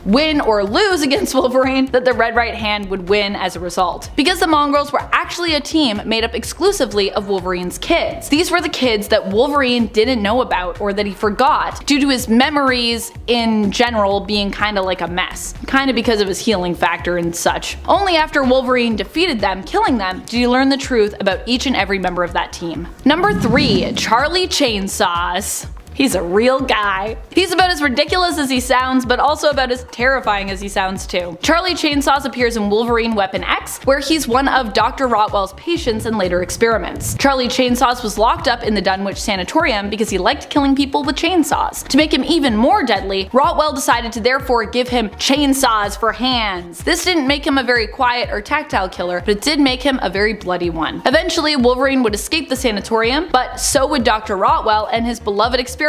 win or lose against Wolverine, that the Red Right Hand would win as a result. Because the Mongrels were actually a team made up exclusively of Wolverine's kids. These were the kids that Wolverine didn't know about or that he forgot due to his memories in general being kinda like a mess. Kinda because of his healing factor and such. Only after Wolverine defeated them, killing them, did he learn the truth about each and every member of that team. Number 3. Charlie Chainsaws. He's a real guy. He's about as ridiculous as he sounds, but also about as terrifying as he sounds too. Charlie Chainsaws appears in Wolverine Weapon X, where he's one of Dr. Rotwell's patients in later experiments. Charlie Chainsaws was locked up in the Dunwich Sanatorium because he liked killing people with chainsaws. To make him even more deadly, Rotwell decided to therefore give him chainsaws for hands. This didn't make him a very quiet or tactile killer, but it did make him a very bloody one. Eventually, Wolverine would escape the sanatorium, but so would Dr. Rotwell and his beloved experiment,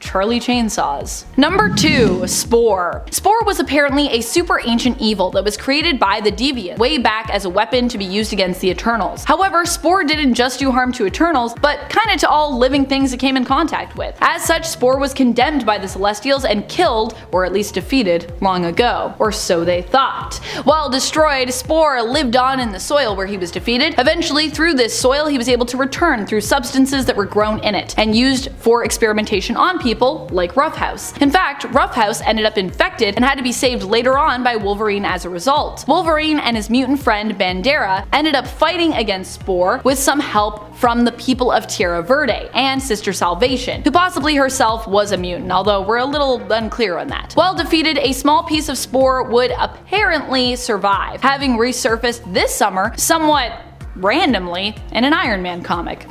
Charlie Chainsaws. Number 2. Spore. Spore was apparently a super ancient evil that was created by the Deviants way back as a weapon to be used against the Eternals. However, Spore didn't just do harm to Eternals, but kinda to all living things it came in contact with. As such, Spore was condemned by the Celestials and killed, or at least defeated, long ago. Or so they thought. While destroyed, Spore lived on in the soil where he was defeated. Eventually, through this soil, he was able to return through substances that were grown in it, and used for experimentation on people like Ruffhouse. In fact, Ruffhouse ended up infected and had to be saved later on by Wolverine as a result. Wolverine and his mutant friend Bandera ended up fighting against Spore with some help from the people of Tierra Verde and Sister Salvation, who possibly herself was a mutant, although we're a little unclear on that. While defeated, a small piece of Spore would apparently survive, having resurfaced this summer somewhat randomly in an Iron Man comic.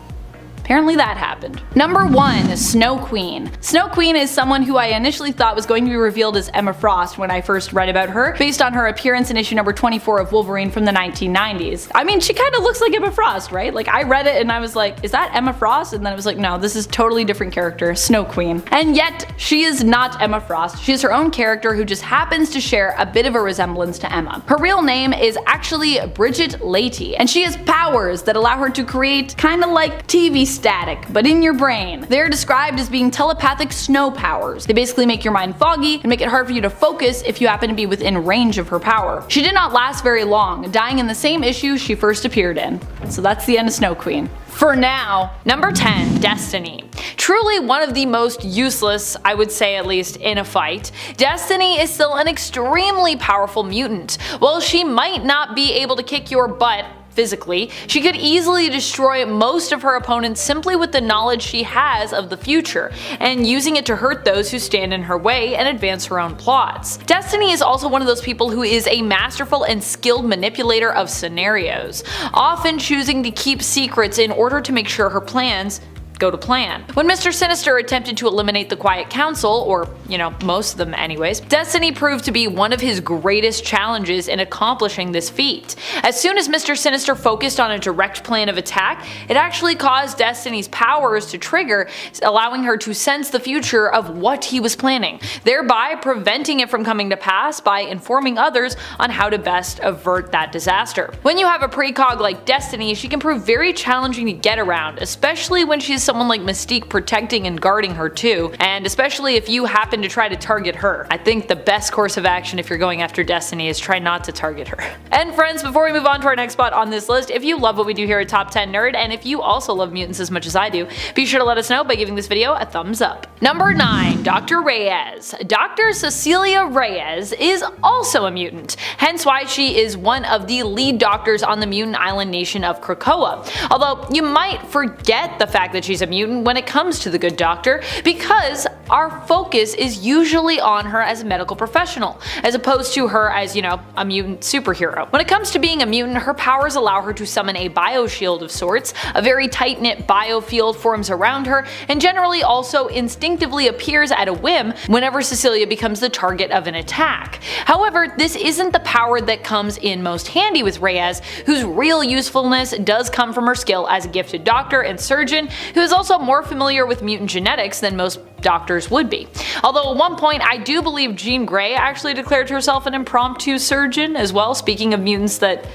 apparently that happened. Number 1. Snow Queen. Snow Queen is someone who I initially thought was going to be revealed as Emma Frost when I first read about her, based on her appearance in issue number 24 of Wolverine from the 1990s. I mean, she kind of looks like Emma Frost, right? Like, I read it and I was like, is that Emma Frost? And then I was like, no, this is totally different character, Snow Queen. And yet, she is not Emma Frost. She is her own character who just happens to share a bit of a resemblance to Emma. Her real name is actually Bridget Lady, and she has powers that allow her to create kind of like TV static, but in your brain. They're described as being telepathic snow powers. They basically make your mind foggy and make it hard for you to focus if you happen to be within range of her power. She did not last very long, dying in the same issue she first appeared in. So that's the end of Snow Queen. For now. Number 10. Destiny. Truly one of the most useless, I would say at least, in a fight. Destiny is still an extremely powerful mutant. While she might not be able to kick your butt physically, she could easily destroy most of her opponents simply with the knowledge she has of the future, and using it to hurt those who stand in her way and advance her own plots. Destiny is also one of those people who is a masterful and skilled manipulator of scenarios, often choosing to keep secrets in order to make sure her plans go to plan. When Mr. Sinister attempted to eliminate the Quiet Council, or, you know, most of them anyways, Destiny proved to be one of his greatest challenges in accomplishing this feat. As soon as Mr. Sinister focused on a direct plan of attack, it actually caused Destiny's powers to trigger, allowing her to sense the future of what he was planning, thereby preventing it from coming to pass by informing others on how to best avert that disaster. When you have a precog like Destiny, she can prove very challenging to get around, especially when she's someone like Mystique protecting and guarding her too, and especially if you happen to try to target her. I think the best course of action if you're going after Destiny is try not to target her. And friends, before we move on to our next spot on this list, if you love what we do here at Top 10 Nerd, and if you also love mutants as much as I do, be sure to let us know by giving this video a thumbs up. Number 9. Dr. Reyes. Dr. Cecilia Reyes is also a mutant, hence why she is one of the lead doctors on the mutant island nation of Krakoa. Although you might forget the fact that she's a mutant when it comes to the Good Doctor, because our focus is usually on her as a medical professional, as opposed to her as, you know, a mutant superhero. When it comes to being a mutant, her powers allow her to summon a bioshield of sorts, a very tight-knit biofield forms around her, and generally also instinctively appears at a whim whenever Cecilia becomes the target of an attack. However, this isn't the power that comes in most handy with Reyes, whose real usefulness does come from her skill as a gifted doctor and surgeon, who is also more familiar with mutant genetics than most doctors would be. Although at one point I do believe Jean Grey actually declared herself an impromptu surgeon as well, speaking of mutants that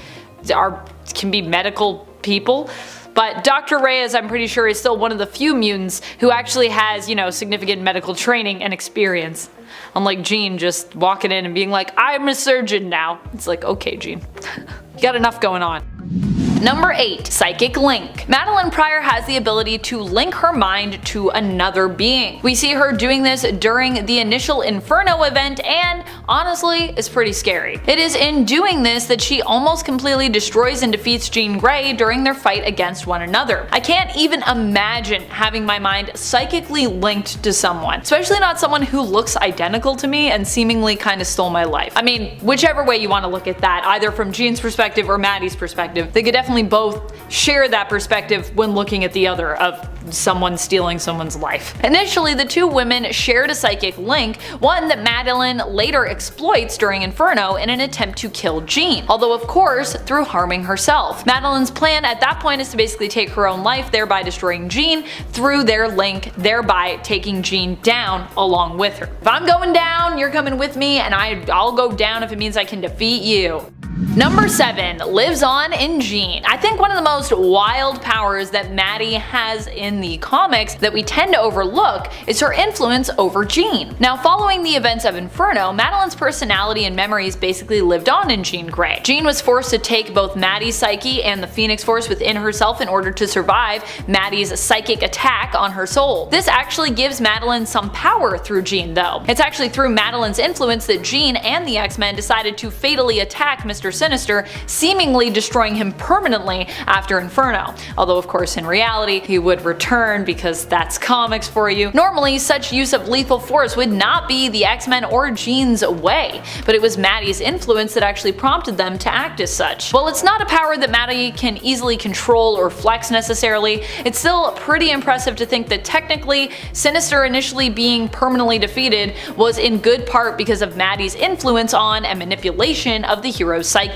can be medical people. But Dr. Reyes, I'm pretty sure, is still one of the few mutants who actually has, you know, significant medical training and experience. Unlike Jean just walking in and being like, I'm a surgeon now. It's like, okay, Jean. You got enough going on. Number 8. Psychic Link. Madelyne Prior has the ability to link her mind to another being. We see her doing this during the initial Inferno event, and honestly, it's pretty scary. It is in doing this that she almost completely destroys and defeats Jean Grey during their fight against one another. I can't even imagine having my mind psychically linked to someone, especially not someone who looks identical to me and seemingly kind of stole my life. I mean, whichever way you want to look at that, either from Jean's perspective or Maddie's perspective, they could definitely both share that perspective when looking at the other of someone stealing someone's life. Initially, the two women shared a psychic link, one that Madelyne later exploits during Inferno in an attempt to kill Jean, although of course through harming herself. Madelyne's plan at that point is to basically take her own life, thereby destroying Jean through their link, thereby taking Jean down along with her. If I'm going down, you're coming with me, and I'll go down if it means I can defeat you. Number 7. Lives on in Jean. I think one of the most wild powers that Maddie has in the comics that we tend to overlook is her influence over Jean. Now, following the events of Inferno, Madelyne's personality and memories basically lived on in Jean Grey. Jean was forced to take both Maddie's psyche and the Phoenix Force within herself in order to survive Maddie's psychic attack on her soul. This actually gives Madelyne some power through Jean though. It's actually through Madelyne's influence that Jean and the X-Men decided to fatally attack Mr. Sinister, seemingly destroying him permanently after Inferno. Although of course in reality he would return because that's comics for you. Normally such use of lethal force would not be the X-Men or Jean's way, but it was Maddie's influence that actually prompted them to act as such. While it's not a power that Maddie can easily control or flex necessarily, it's still pretty impressive to think that technically Sinister initially being permanently defeated was in good part because of Maddie's influence on and manipulation of the hero's psyches.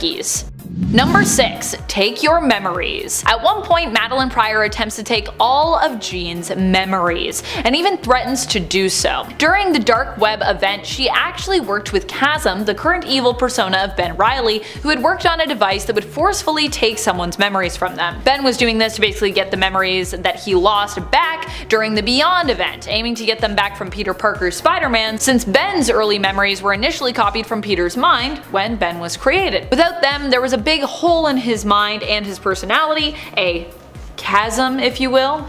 Number 6. Take your memories. At one point, Madelyne Prior attempts to take all of Jean's memories, and even threatens to do so. During the Dark Web event, she actually worked with Chasm, the current evil persona of Ben Reilly, who had worked on a device that would forcefully take someone's memories from them. Ben was doing this to basically get the memories that he lost back during the Beyond event, aiming to get them back from Peter Parker's Spider-Man, since Ben's early memories were initially copied from Peter's mind when Ben was created. Without them, there was a big hole in his mind and his personality, a chasm, if you will,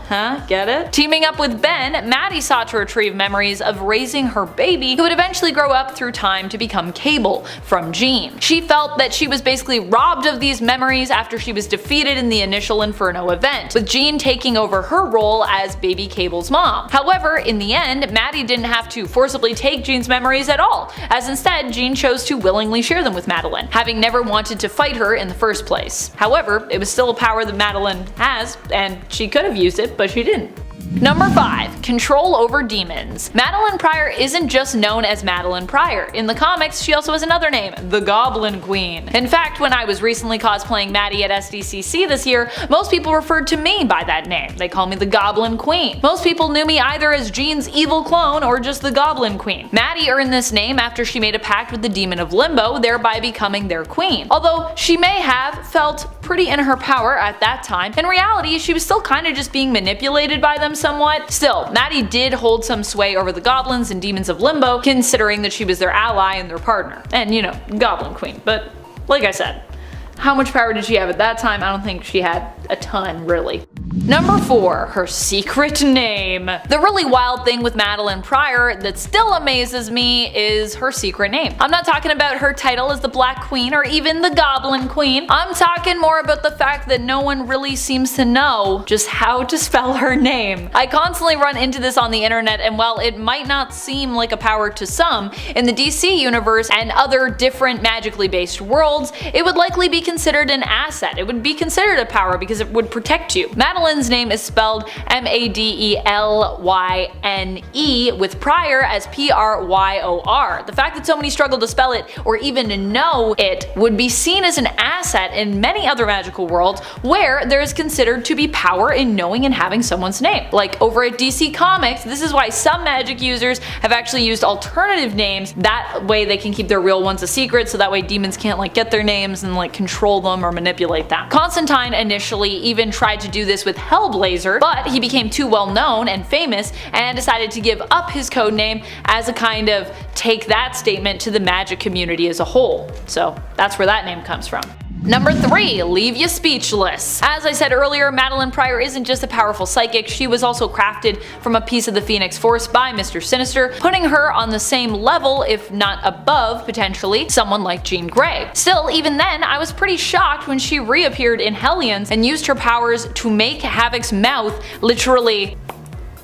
get it? Teaming up with Ben, Maddie sought to retrieve memories of raising her baby, who would eventually grow up through time to become Cable, from Jean. She felt that she was basically robbed of these memories after she was defeated in the initial Inferno event, with Jean taking over her role as baby Cable's mom. However, in the end, Maddie didn't have to forcibly take Jean's memories at all, as instead Jean chose to willingly share them with Madelyne, having never wanted to fight her in the first place. However, it was still a power that Madelyne has, and she could have used it, but she didn't. Number 5. Control over demons. Madelyne Prior isn't just known as Madelyne Prior. In the comics, she also has another name, the Goblin Queen. In fact, when I was recently cosplaying Maddie at SDCC this year, most people referred to me by that name. They call me the Goblin Queen. Most people knew me either as Jean's evil clone or just the Goblin Queen. Maddie earned this name after she made a pact with the Demon of Limbo, thereby becoming their queen. Although she may have felt pretty in her power at that time, in reality she was still kinda just being manipulated by them somewhat. Still, Maddie did hold some sway over the goblins and demons of Limbo, considering that she was their ally and their partner. And you know, Goblin Queen. But like I said, how much power did she have at that time? I don't think she had a ton, really. Number 4. Her secret name. The really wild thing with Madelyne Prior that still amazes me is her secret name. I'm not talking about her title as the Black Queen or even the Goblin Queen. I'm talking more about the fact that no one really seems to know just how to spell her name. I constantly run into this on the internet, and while it might not seem like a power to some, in the DC universe and other different magically based worlds, it would likely be considered an asset. It would be considered a power because it would protect you. Madelyne's name is spelled Madelyne with Prior as Pryor. The fact that so many struggle to spell it or even know it would be seen as an asset in many other magical worlds where there is considered to be power in knowing and having someone's name. Like over at DC Comics, this is why some magic users have actually used alternative names. That way they can keep their real ones a secret, so that way demons can't like get their names and like control them or manipulate them. Constantine initially even tried to do this with Hellblazer, but he became too well known and famous and decided to give up his codename as a kind of take that statement to the magic community as a whole. So that's where that name comes from. Number 3. Leave you speechless. As I said earlier, Madelyne Prior isn't just a powerful psychic, she was also crafted from a piece of the Phoenix Force by Mr. Sinister, putting her on the same level, if not above, potentially, someone like Jean Grey. Still, even then, I was pretty shocked when she reappeared in Hellions and used her powers to make Havoc's mouth literally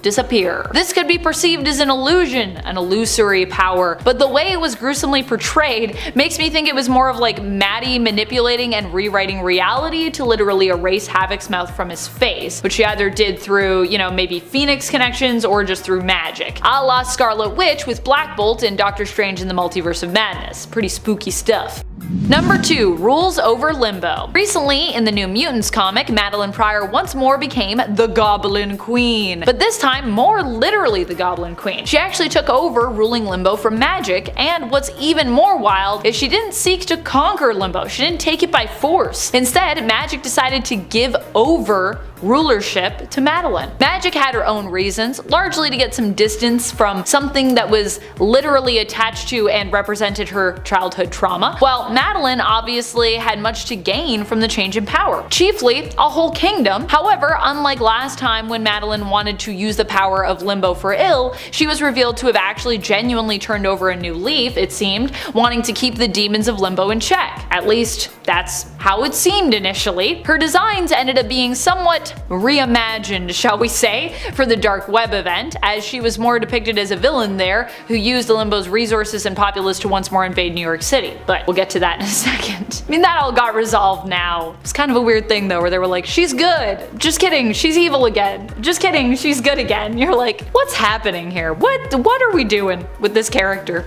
disappear. This could be perceived as an illusion, an illusory power, but the way it was gruesomely portrayed makes me think it was more of like Maddie manipulating and rewriting reality to literally erase Havoc's mouth from his face, which she either did through, you know, maybe Phoenix connections or just through magic. A la Scarlet Witch with Black Bolt in Doctor Strange in the Multiverse of Madness. Pretty spooky stuff. Number 2. Rules over Limbo. Recently, in the New Mutants comic, Madelyne Prior once more became the Goblin Queen, but this time more literally the Goblin Queen. She actually took over ruling Limbo from Magic, and what's even more wild is she didn't seek to conquer Limbo, she didn't take it by force. Instead, Magic decided to give over rulership to Madelyne. Magic had her own reasons, largely to get some distance from something that was literally attached to and represented her childhood trauma, while Madelyne obviously had much to gain from the change in power, chiefly a whole kingdom. However, unlike last time when Madelyne wanted to use the power of Limbo for ill, she was revealed to have actually genuinely turned over a new leaf, it seemed, wanting to keep the demons of Limbo in check. At least, that's how it seemed initially. Her designs ended up being somewhat reimagined, shall we say, for the Dark Web event, as she was more depicted as a villain there who used Limbo's resources and populace to once more invade New York City. But we'll get to that in a second. I mean, that all got resolved now. It's kind of a weird thing though, where they were like, she's good. Just kidding, she's evil again. Just kidding, she's good again. You're like, what's happening here? What are we doing with this character?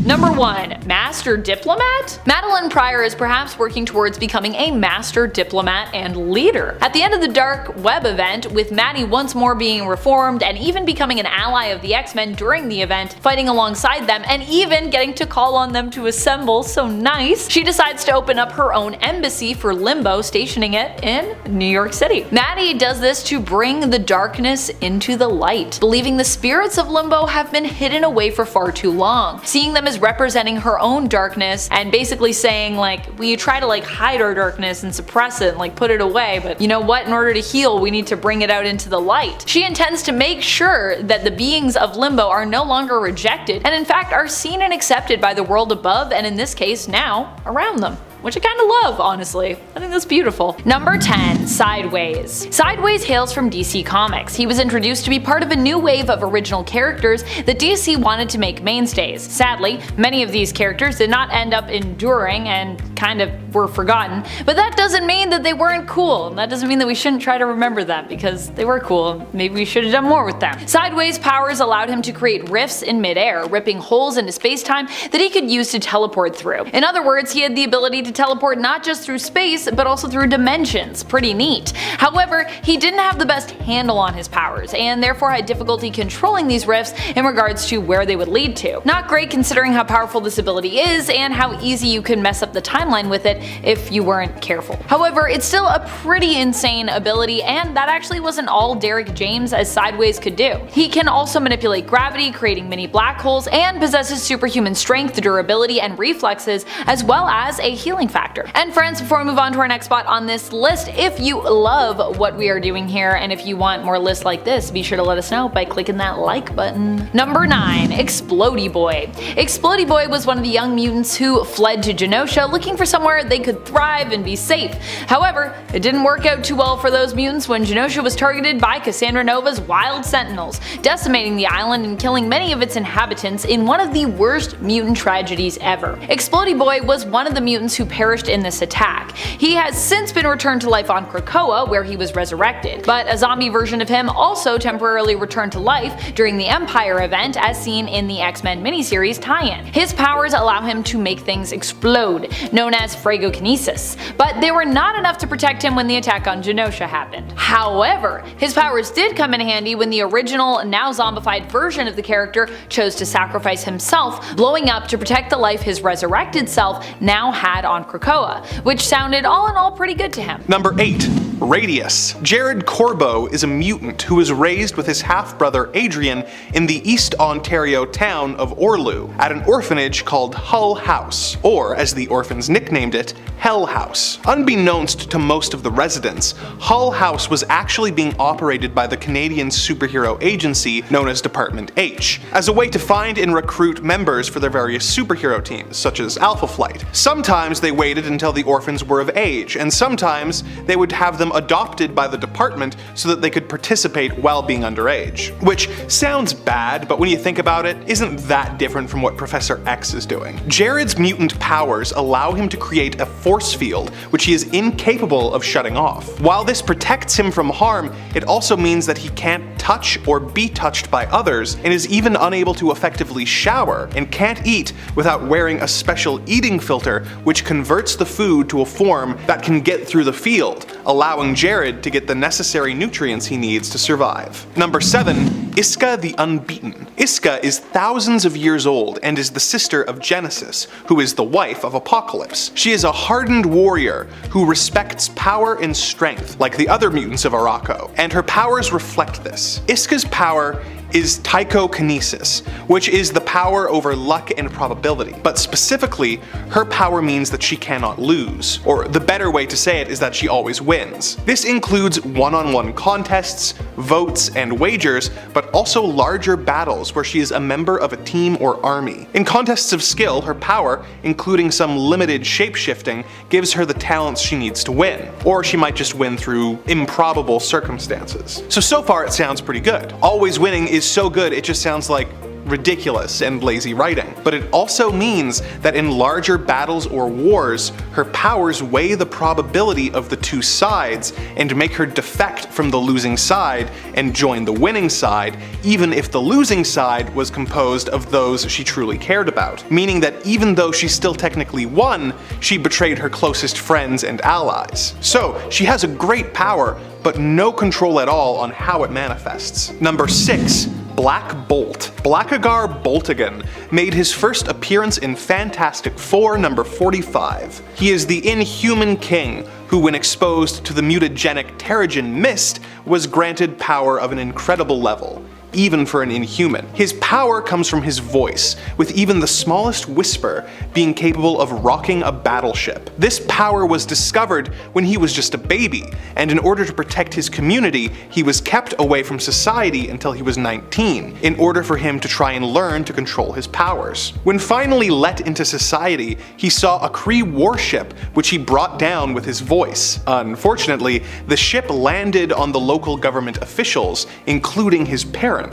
Number 1. Master Diplomat? Madelyne Prior is perhaps working towards becoming a master diplomat and leader. At the end of the Dark Web event, with Maddie once more being reformed and even becoming an ally of the X-Men during the event, fighting alongside them and even getting to call on them to assemble, so nice, she decides to open up her own embassy for Limbo, stationing it in New York City. Maddie does this to bring the darkness into the light, believing the spirits of Limbo have been hidden away for far too long, seeing them as representing her own darkness and basically saying like, we try to like hide our darkness and suppress it and like put it away, but you know what, in order to heal we need to bring it out into the light. She intends to make sure that the beings of Limbo are no longer rejected and in fact are seen and accepted by the world above and in this case now around them. Which I kinda love, honestly. I think that's beautiful. Number 10. Sideways. Sideways hails from DC Comics. He was introduced to be part of a new wave of original characters that DC wanted to make mainstays. Sadly, many of these characters did not end up enduring and kind of were forgotten, but that doesn't mean that they weren't cool, and that doesn't mean that we shouldn't try to remember them, because they were cool. Maybe we should have done more with them. Sideways' powers allowed him to create rifts in midair, ripping holes into space-time that he could use to teleport through. In other words, he had the ability to teleport not just through space, but also through dimensions. Pretty neat. However, he didn't have the best handle on his powers, and therefore had difficulty controlling these rifts in regards to where they would lead to. Not great considering how powerful this ability is, and how easy you can mess up the timeline with it if you weren't careful. However, it's still a pretty insane ability, and that actually wasn't all Derek James as Sideways could do. He can also manipulate gravity, creating mini black holes, and possesses superhuman strength, durability, and reflexes, as well as a healing factor. And friends, before we move on to our next spot on this list, if you love what we are doing here and if you want more lists like this, be sure to let us know by clicking that like button. Number 9. Explodey Boy. Explodey Boy was one of the young mutants who fled to Genosha looking for somewhere they could thrive and be safe. However, it didn't work out too well for those mutants when Genosha was targeted by Cassandra Nova's wild sentinels, decimating the island and killing many of its inhabitants in one of the worst mutant tragedies ever. Explodey Boy was one of the mutants who perished in this attack. He has since been returned to life on Krakoa, where he was resurrected, but a zombie version of him also temporarily returned to life during the Empire event as seen in the X-Men miniseries tie-in. His powers allow him to make things explode, known as phragokinesis, but they were not enough to protect him when the attack on Genosha happened. However, his powers did come in handy when the original, now zombified version of the character chose to sacrifice himself, blowing up to protect the life his resurrected self now had on Krakoa, which sounded all in all pretty good to him. Number 8. Radius. Jared Corbo is a mutant who was raised with his half-brother Adrian in the East Ontario town of Orlew at an orphanage called Hull House, or as the orphans nicknamed it, Hell House. Unbeknownst to most of the residents, Hull House was actually being operated by the Canadian superhero agency known as Department H, as a way to find and recruit members for their various superhero teams, such as Alpha Flight. Sometimes they waited until the orphans were of age, and sometimes they would have them adopted by the department so that they could participate while being underage. Which sounds bad, but when you think about it, isn't that different from what Professor X is doing. Jared's mutant powers allow him to create a force field, which he is incapable of shutting off. While this protects him from harm, it also means that he can't touch or be touched by others, and is even unable to effectively shower, and can't eat without wearing a special eating filter which converts the food to a form that can get through the field, allowing Jared to get the necessary nutrients he needs to survive. Number 7. Iska the Unbeaten. Iska is thousands of years old and is the sister of Genesis, who is the wife of Apocalypse. hardships. She is a hardened warrior who respects power and strength, like the other mutants of Arakko, and her powers reflect this. Iska's power is psychokinesis, which is the power over luck and probability. But specifically, her power means that she cannot lose, or the better way to say it is that she always wins. This includes one-on-one contests, votes, and wagers, but also larger battles where she is a member of a team or army. In contests of skill, her power, including some limited shapeshifting, gives her the talents she needs to win, or she might just win through improbable circumstances. So far it sounds pretty good. Always winning is so good it just sounds like ridiculous and lazy writing. But it also means that in larger battles or wars, her powers weigh the probability of the two sides and make her defect from the losing side and join the winning side, even if the losing side was composed of those she truly cared about. Meaning that even though she still technically won, she betrayed her closest friends and allies. So she has a great power, but no control at all on how it manifests. Number 6. Black Bolt. Blackagar Boltigan made his first appearance in Fantastic Four number 45. He is the Inhuman King, who when exposed to the mutagenic Terrigen Mist was granted power of an incredible level, even for an Inhuman. His power comes from his voice, with even the smallest whisper being capable of rocking a battleship. This power was discovered when he was just a baby, and in order to protect his community, he was kept away from society until he was 19, in order for him to try and learn to control his powers. When finally let into society, he saw a Kree warship, which he brought down with his voice. Unfortunately, the ship landed on the local government officials, including his parents,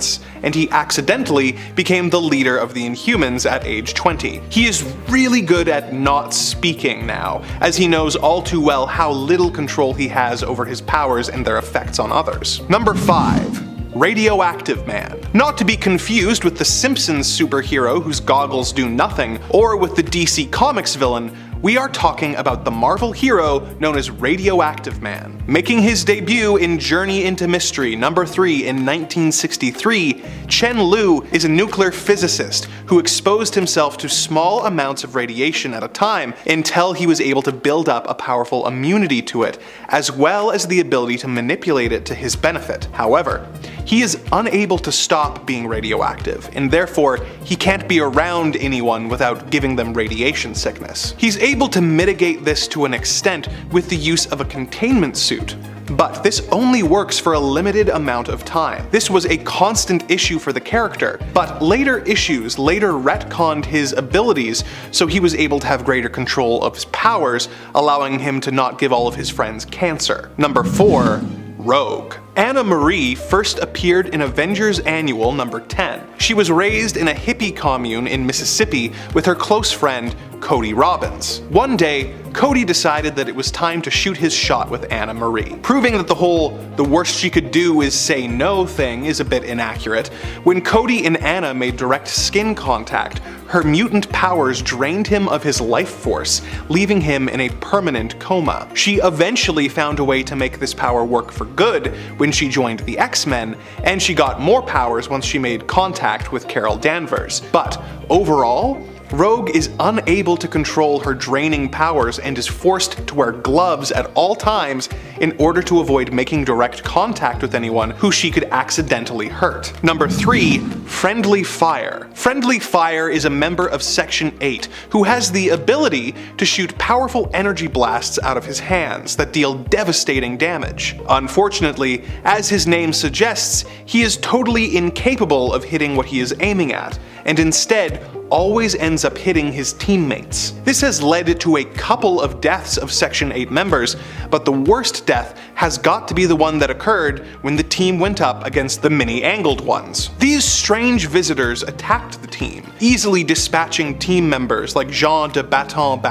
and he accidentally became the leader of the Inhumans at age 20. He is really good at not speaking now, as he knows all too well how little control he has over his powers and their effects on others. Number 5. Radioactive Man. Not to be confused with the Simpsons superhero whose goggles do nothing, or with the DC Comics villain, we are talking about the Marvel hero known as Radioactive Man. Making his debut in Journey into Mystery number 3 in 1963, Chen Lu is a nuclear physicist who exposed himself to small amounts of radiation at a time until he was able to build up a powerful immunity to it, as well as the ability to manipulate it to his benefit. However, he is unable to stop being radioactive, and therefore he can't be around anyone without giving them radiation sickness. He's able to mitigate this to an extent with the use of a containment suit, but this only works for a limited amount of time. This was a constant issue for the character, but later issues later retconned his abilities so he was able to have greater control of his powers, allowing him to not give all of his friends cancer. Number 4. Rogue. Anna Marie first appeared in Avengers Annual number 10. She was raised in a hippie commune in Mississippi with her close friend Cody Robbins. One day, Cody decided that it was time to shoot his shot with Anna Marie, proving that the whole "the worst she could do is say no" thing is a bit inaccurate. When Cody and Anna made direct skin contact, her mutant powers drained him of his life force, leaving him in a permanent coma. She eventually found a way to make this power work for good when she joined the X-Men, and she got more powers once she made contact with Carol Danvers. But overall, Rogue is unable to control her draining powers and is forced to wear gloves at all times in order to avoid making direct contact with anyone who she could accidentally hurt. Number 3. Friendly Fire. Friendly Fire is a member of Section 8 who has the ability to shoot powerful energy blasts out of his hands that deal devastating damage. Unfortunately, as his name suggests, he is totally incapable of hitting what he is aiming at, and instead always ends up hitting his teammates. This has led to a couple of deaths of Section 8 members, but the worst death has got to be the one that occurred when the team went up against the mini-angled ones. These strange visitors attacked the team, easily dispatching team members like Jean de Baton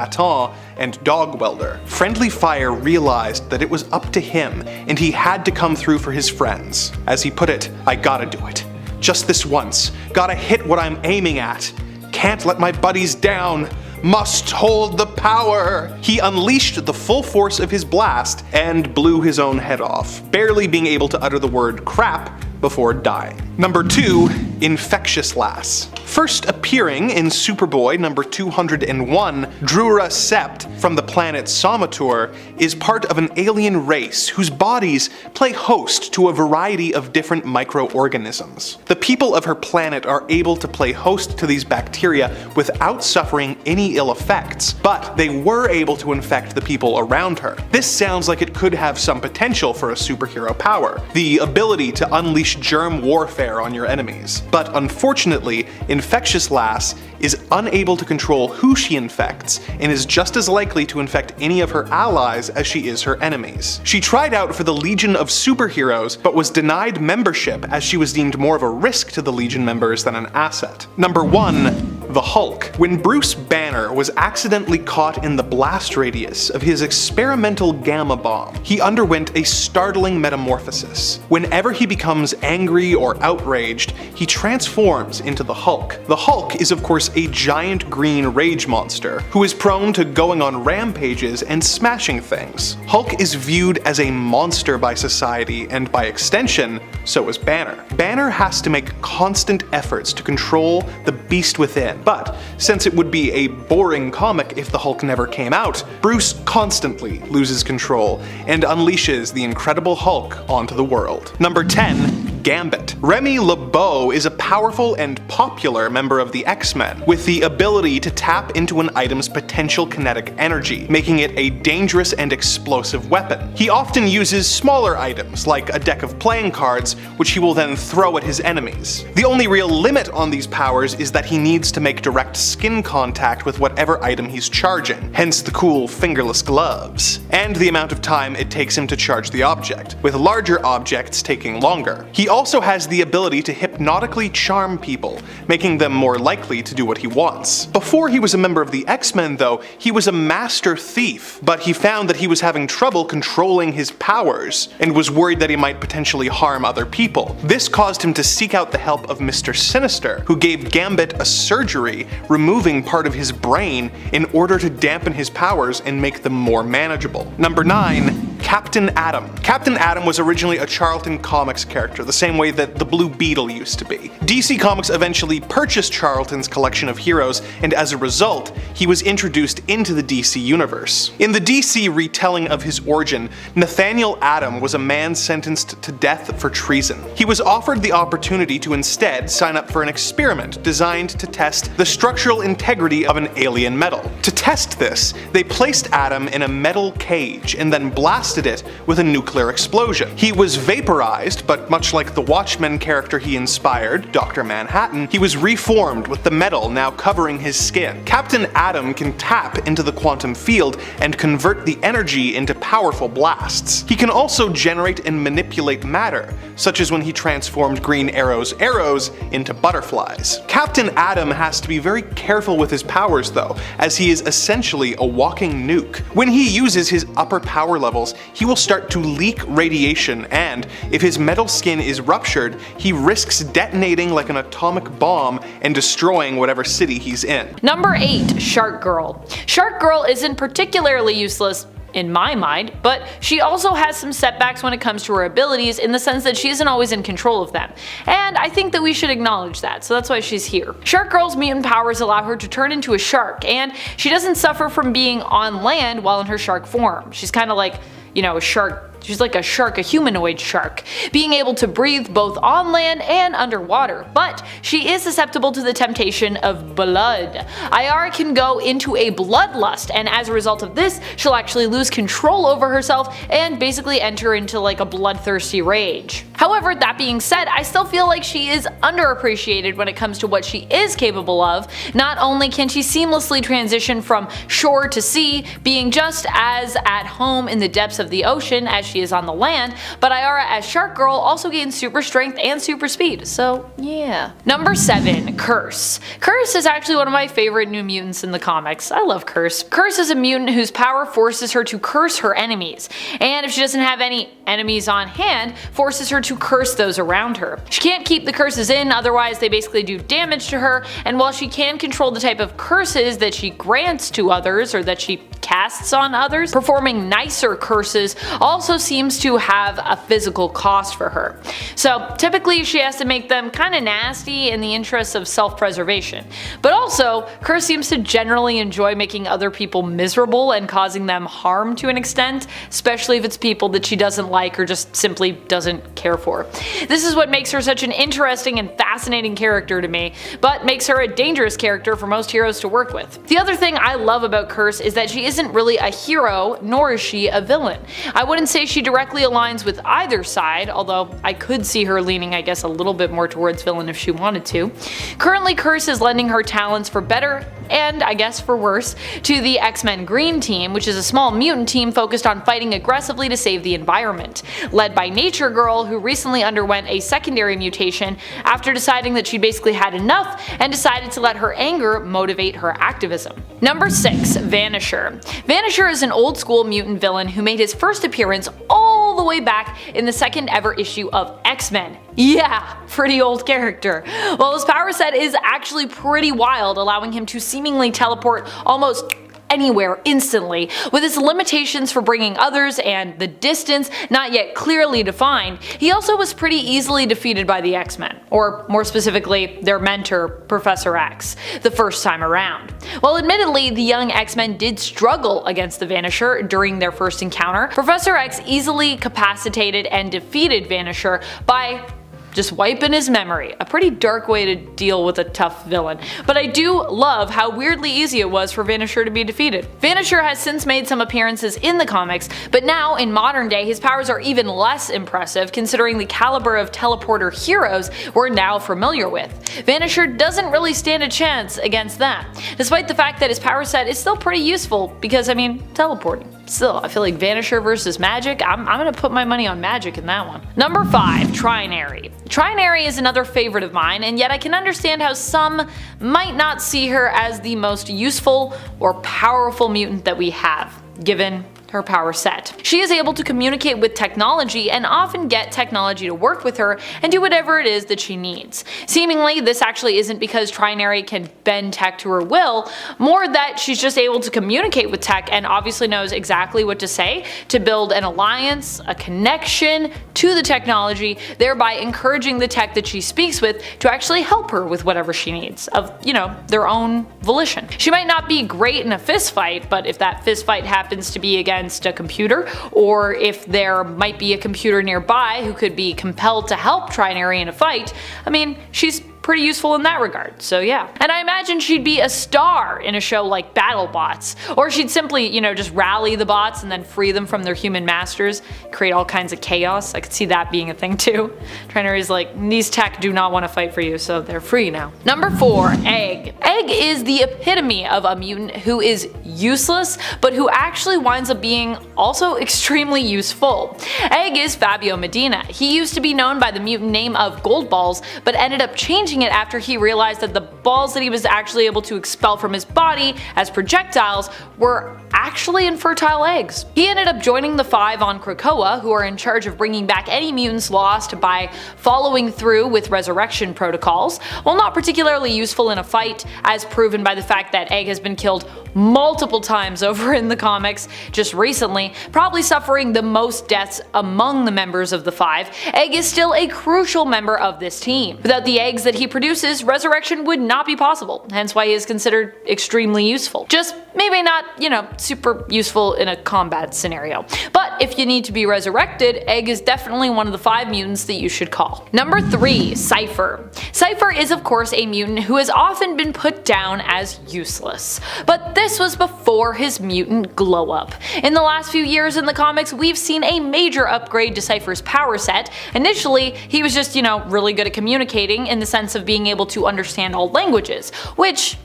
and Dog Welder. Friendly Fire realized that it was up to him, and he had to come through for his friends. As he put it, "I gotta do it. Just this once. Gotta hit what I'm aiming at. Can't let my buddies down. Must hold the power." He unleashed the full force of his blast and blew his own head off, barely being able to utter the word crap before dying. Number 2. Infectious Lass. First appearing in Superboy number 201, Drura Sept from the planet Somatur is part of an alien race whose bodies play host to a variety of different microorganisms. The people of her planet are able to play host to these bacteria without suffering any ill effects, but they were able to infect the people around her. This sounds like it could have some potential for a superhero power, the ability to unleash germ warfare on your enemies. But unfortunately, Infectious Lass is unable to control who she infects, and is just as likely to infect any of her allies as she is her enemies. She tried out for the Legion of Superheroes, but was denied membership as she was deemed more of a risk to the Legion members than an asset. Number 1. The Hulk. When Bruce Banner was accidentally caught in the blast radius of his experimental gamma bomb, he underwent a startling metamorphosis. Whenever he becomes angry or outraged, he transforms into the Hulk. The Hulk is of course a giant green rage monster who is prone to going on rampages and smashing things. Hulk is viewed as a monster by society, and by extension, so is Banner. Banner has to make constant efforts to control the beast within, but since it would be a boring comic if the Hulk never came out, Bruce constantly loses control and unleashes the Incredible Hulk onto the world. Number 10. Gambit. Remy LeBeau is a powerful and popular member of the X-Men, with the ability to tap into an item's potential kinetic energy, making it a dangerous and explosive weapon. He often uses smaller items, like a deck of playing cards, which he will then throw at his enemies. The only real limit on these powers is that he needs to make direct skin contact with whatever item he's charging, hence the cool fingerless gloves, and the amount of time it takes him to charge the object, with larger objects taking longer. He also has the ability to hypnotically charm people, making them more likely to do what he wants. Before he was a member of the X-Men though, he was a master thief, but he found that he was having trouble controlling his powers, and was worried that he might potentially harm other people. This caused him to seek out the help of Mr. Sinister, who gave Gambit a surgery, removing part of his brain in order to dampen his powers and make them more manageable. Number 9. Captain Atom. Captain Atom was originally a Charlton Comics character, the same way that the Blue Beetle used to be. DC Comics eventually purchased Charlton's collection of heroes, and as a result, he was introduced into the DC universe. In the DC retelling of his origin, Nathaniel Atom was a man sentenced to death for treason. He was offered the opportunity to instead sign up for an experiment designed to test the structural integrity of an alien metal. To test this, they placed Atom in a metal cage and then blasted it with a nuclear explosion. He was vaporized, but much like the Watchmen character he inspired, Dr. Manhattan, he was reformed with the metal now covering his skin. Captain Atom can tap into the quantum field and convert the energy into powerful blasts. He can also generate and manipulate matter, such as when he transformed Green Arrow's arrows into butterflies. Captain Atom has to be very careful with his powers though, as he is essentially a walking nuke. When he uses his upper power levels, he will start to leak radiation, and if his metal skin is ruptured, he risks detonating like an atomic bomb and destroying whatever city he's in. Number 8. Shark Girl. Shark Girl isn't particularly useless in my mind, but she also has some setbacks when it comes to her abilities, in the sense that she isn't always in control of them, and I think that we should acknowledge that, so that's why she's here. Shark Girl's mutant powers allow her to turn into a shark, and she doesn't suffer from being on land while in her shark form. She's kind of like, you know, a shark. She's like a shark, a humanoid shark, being able to breathe both on land and underwater, but she is susceptible to the temptation of blood. Ayara can go into a bloodlust, and as a result of this, she'll actually lose control over herself and basically enter into like a bloodthirsty rage. However, that being said, I still feel like she is underappreciated when it comes to what she is capable of. Not only can she seamlessly transition from shore to sea, being just as at home in the depths of the ocean as she is on the land, but Ayara as Shark Girl also gains super strength and super speed, so yeah. Number 7. Curse. Curse is actually one of my favorite New Mutants in the comics. I love Curse. Curse is a mutant whose power forces her to curse her enemies, and if she doesn't have any enemies on hand, forces her to curse those around her. She can't keep the curses in, otherwise they basically do damage to her, and while she can control the type of curses that she grants to others or that she casts on others, performing nicer curses also seems to have a physical cost for her. So typically she has to make them kinda nasty in the interests of self-preservation. But also, Curse seems to generally enjoy making other people miserable and causing them harm to an extent, especially if it's people that she doesn't like or just simply doesn't care for. This is what makes her such an interesting and fascinating character to me, but makes her a dangerous character for most heroes to work with. The other thing I love about Curse is that she isn't really a hero, nor is she a villain. I wouldn't say she directly aligns with either side, although I could see her leaning I guess a little bit more towards villain if she wanted to. Currently Curse is lending her talents for better, and I guess for worse, to the X-Men Green Team, which is a small mutant team focused on fighting aggressively to save the environment. Led by Nature Girl, who recently underwent a secondary mutation after deciding that she basically had enough and decided to let her anger motivate her activism. Number 6. Vanisher. Vanisher is an old school mutant villain who made his first appearance all the way back in the second ever issue of X-Men. Yeah, pretty old character. Well, his power set is actually pretty wild, allowing him to seemingly teleport almost anywhere instantly, with its limitations for bringing others and the distance not yet clearly defined. He also was pretty easily defeated by the X-Men, or more specifically their mentor Professor X, the first time around. While admittedly the young X-Men did struggle against the Vanisher during their first encounter, Professor X easily capacitated and defeated Vanisher by just wiping his memory. A pretty dark way to deal with a tough villain. But I do love how weirdly easy it was for Vanisher to be defeated. Vanisher has since made some appearances in the comics, but now in modern day his powers are even less impressive considering the caliber of teleporter heroes we're now familiar with. Vanisher doesn't really stand a chance against that, despite the fact that his power set is still pretty useful because, I mean, teleporting. Still, I feel like Vanisher versus Magic, I'm gonna put my money on Magic in that one. Number 5. Trinary. Trinary is another favorite of mine, and yet I can understand how some might not see her as the most useful or powerful mutant that we have, given her power set. She is able to communicate with technology and often get technology to work with her and do whatever it is that she needs. Seemingly, this actually isn't because Trinary can bend tech to her will, more that she's just able to communicate with tech and obviously knows exactly what to say to build an alliance, a connection to the technology, thereby encouraging the tech that she speaks with to actually help her with whatever she needs, of, you know, their own volition. She might not be great in a fist fight, but if that fist fight happens to be against a computer, or if there might be a computer nearby who could be compelled to help Trinary in a fight, I mean, she's pretty useful in that regard, so yeah. And I imagine she'd be a star in a show like BattleBots, or she'd simply, you know, just rally the bots and then free them from their human masters, create all kinds of chaos. I could see that being a thing too. Trinary's like, these tech do not want to fight for you, so they're free now. Number 4. Egg. Egg is the epitome of a mutant who is useless, but who actually winds up being also extremely useful. Egg is Fabio Medina. He used to be known by the mutant name of Goldballs, but ended up changing it after he realized that the balls that he was actually able to expel from his body as projectiles were actually infertile eggs. He ended up joining the Five on Krakoa, who are in charge of bringing back any mutants lost by following through with resurrection protocols. While not particularly useful in a fight, as proven by the fact that Egg has been killed multiple times over in the comics just recently, probably suffering the most deaths among the members of the Five, Egg is still a crucial member of this team. Without the eggs that he produces, resurrection would not be possible, hence why he is considered extremely useful. Just maybe not, you know, super useful in a combat scenario. But if you need to be resurrected, Egg is definitely one of the 5 mutants that you should call. Number 3. Cypher. Cypher is of course a mutant who has often been put down as useless, but this was before his mutant glow up. In the last few years in the comics, we've seen a major upgrade to Cypher's power set. Initially, he was just, you know, really good at communicating in the sense of being able to understand all languages, which,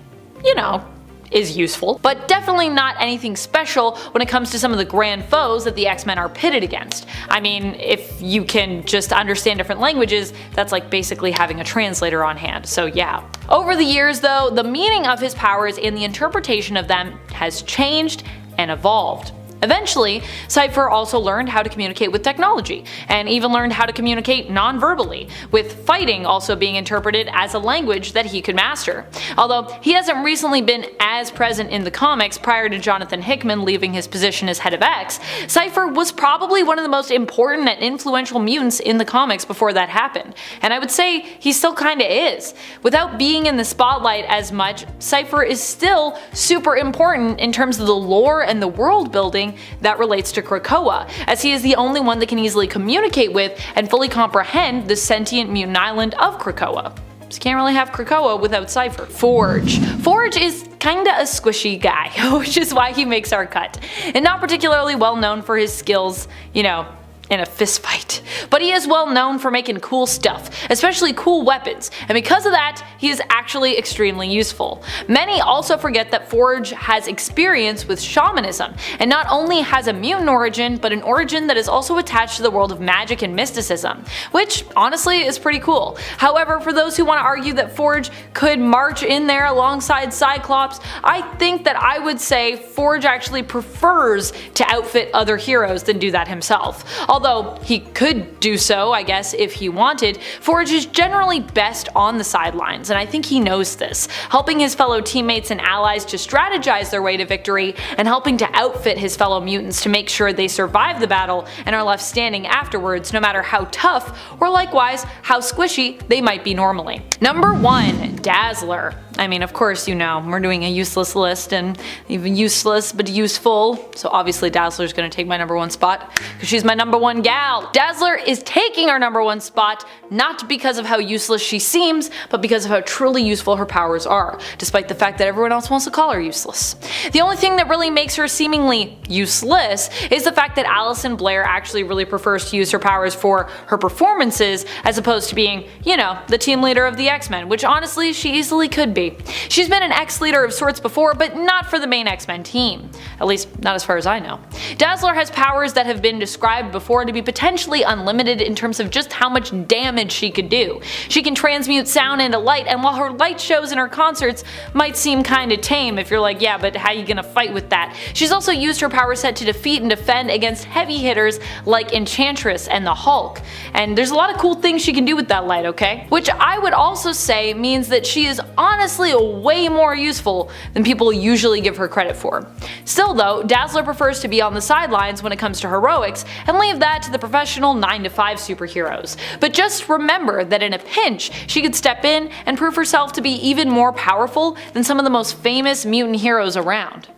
you know, is useful, but definitely not anything special when it comes to some of the grand foes that the X-Men are pitted against. I mean, if you can just understand different languages, that's like basically having a translator on hand, so yeah. Over the years though, the meaning of his powers and the interpretation of them has changed and evolved. Eventually, Cypher also learned how to communicate with technology, and even learned how to communicate non-verbally, with fighting also being interpreted as a language that he could master. Although he hasn't recently been as present in the comics prior to Jonathan Hickman leaving his position as head of X, Cypher was probably one of the most important and influential mutants in the comics before that happened, and I would say he still kinda is. Without being in the spotlight as much, Cypher is still super important in terms of the lore and the world building that relates to Krakoa, as he is the only one that can easily communicate with and fully comprehend the sentient mutant island of Krakoa. So you can't really have Krakoa without Cypher. Forge. Forge is kinda a squishy guy, which is why he makes our cut, and not particularly well known for his skills, you know, in a fist fight. But he is well known for making cool stuff, especially cool weapons, and because of that, he is actually extremely useful. Many also forget that Forge has experience with shamanism, and not only has a mutant origin, but an origin that is also attached to the world of magic and mysticism, which honestly is pretty cool. However, for those who want to argue that Forge could march in there alongside Cyclops, I think that I would say Forge actually prefers to outfit other heroes than do that himself. Although he could do so, I guess, if he wanted, Forge is generally best on the sidelines, and I think he knows this, helping his fellow teammates and allies to strategize their way to victory, and helping to outfit his fellow mutants to make sure they survive the battle and are left standing afterwards, no matter how tough, or likewise, how squishy they might be normally. Number 1. Dazzler. I mean, of course, you know, we're doing a useless list, and even useless but useful, so obviously Dazzler's gonna take my number 1 spot, because she's my number 1 gal. Dazzler is taking our number 1 spot, not because of how useless she seems, but because of how truly useful her powers are, despite the fact that everyone else wants to call her useless. The only thing that really makes her seemingly useless is the fact that Alison Blair actually really prefers to use her powers for her performances, as opposed to being, you know, the team leader of the X-Men, which honestly she easily could be. She's been an X-leader of sorts before, but not for the main X-Men team. At least, not as far as I know. Dazzler has powers that have been described before to be potentially unlimited in terms of just how much damage she could do. She can transmute sound into light, and while her light shows in her concerts might seem kinda tame if you're like, yeah, but how you gonna fight with that? She's also used her power set to defeat and defend against heavy hitters like Enchantress and the Hulk. And there's a lot of cool things she can do with that light, okay? Which I would also say means that she is honestly way more useful than people usually give her credit for. Still though, Dazzler prefers to be on the sidelines when it comes to heroics, and leave that to the professional 9-to-5 superheroes. But just remember that in a pinch, she could step in and prove herself to be even more powerful than some of the most famous mutant heroes around.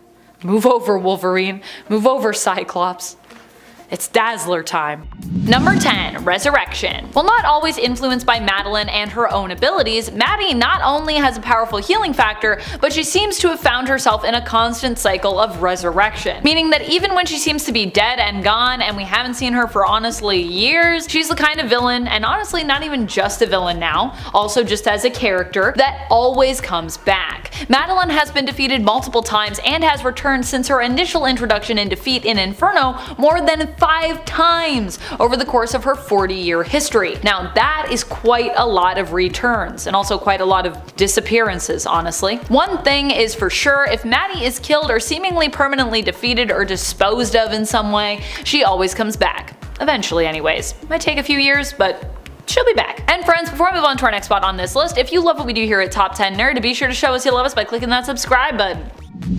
Move over, Wolverine. Move over, Cyclops. It's Dazzler time. Number 10. Resurrection. While not always influenced by Madelyne and her own abilities, Maddie not only has a powerful healing factor, but she seems to have found herself in a constant cycle of resurrection. Meaning that even when she seems to be dead and gone and we haven't seen her for honestly years, she's the kind of villain, and honestly not even just a villain now, also just as a character, that always comes back. Madelyne has been defeated multiple times and has returned since her initial introduction and defeat in Inferno more than 5 times over the course of her 40-year history. Now that is quite a lot of returns, and also quite a lot of disappearances, honestly. One thing is for sure, if Maddie is killed or seemingly permanently defeated or disposed of in some way, she always comes back. Eventually anyways. Might take a few years, but she'll be back. And friends, before I move on to our next spot on this list, if you love what we do here at Top 10 Nerd, be sure to show us you love us by clicking that subscribe button.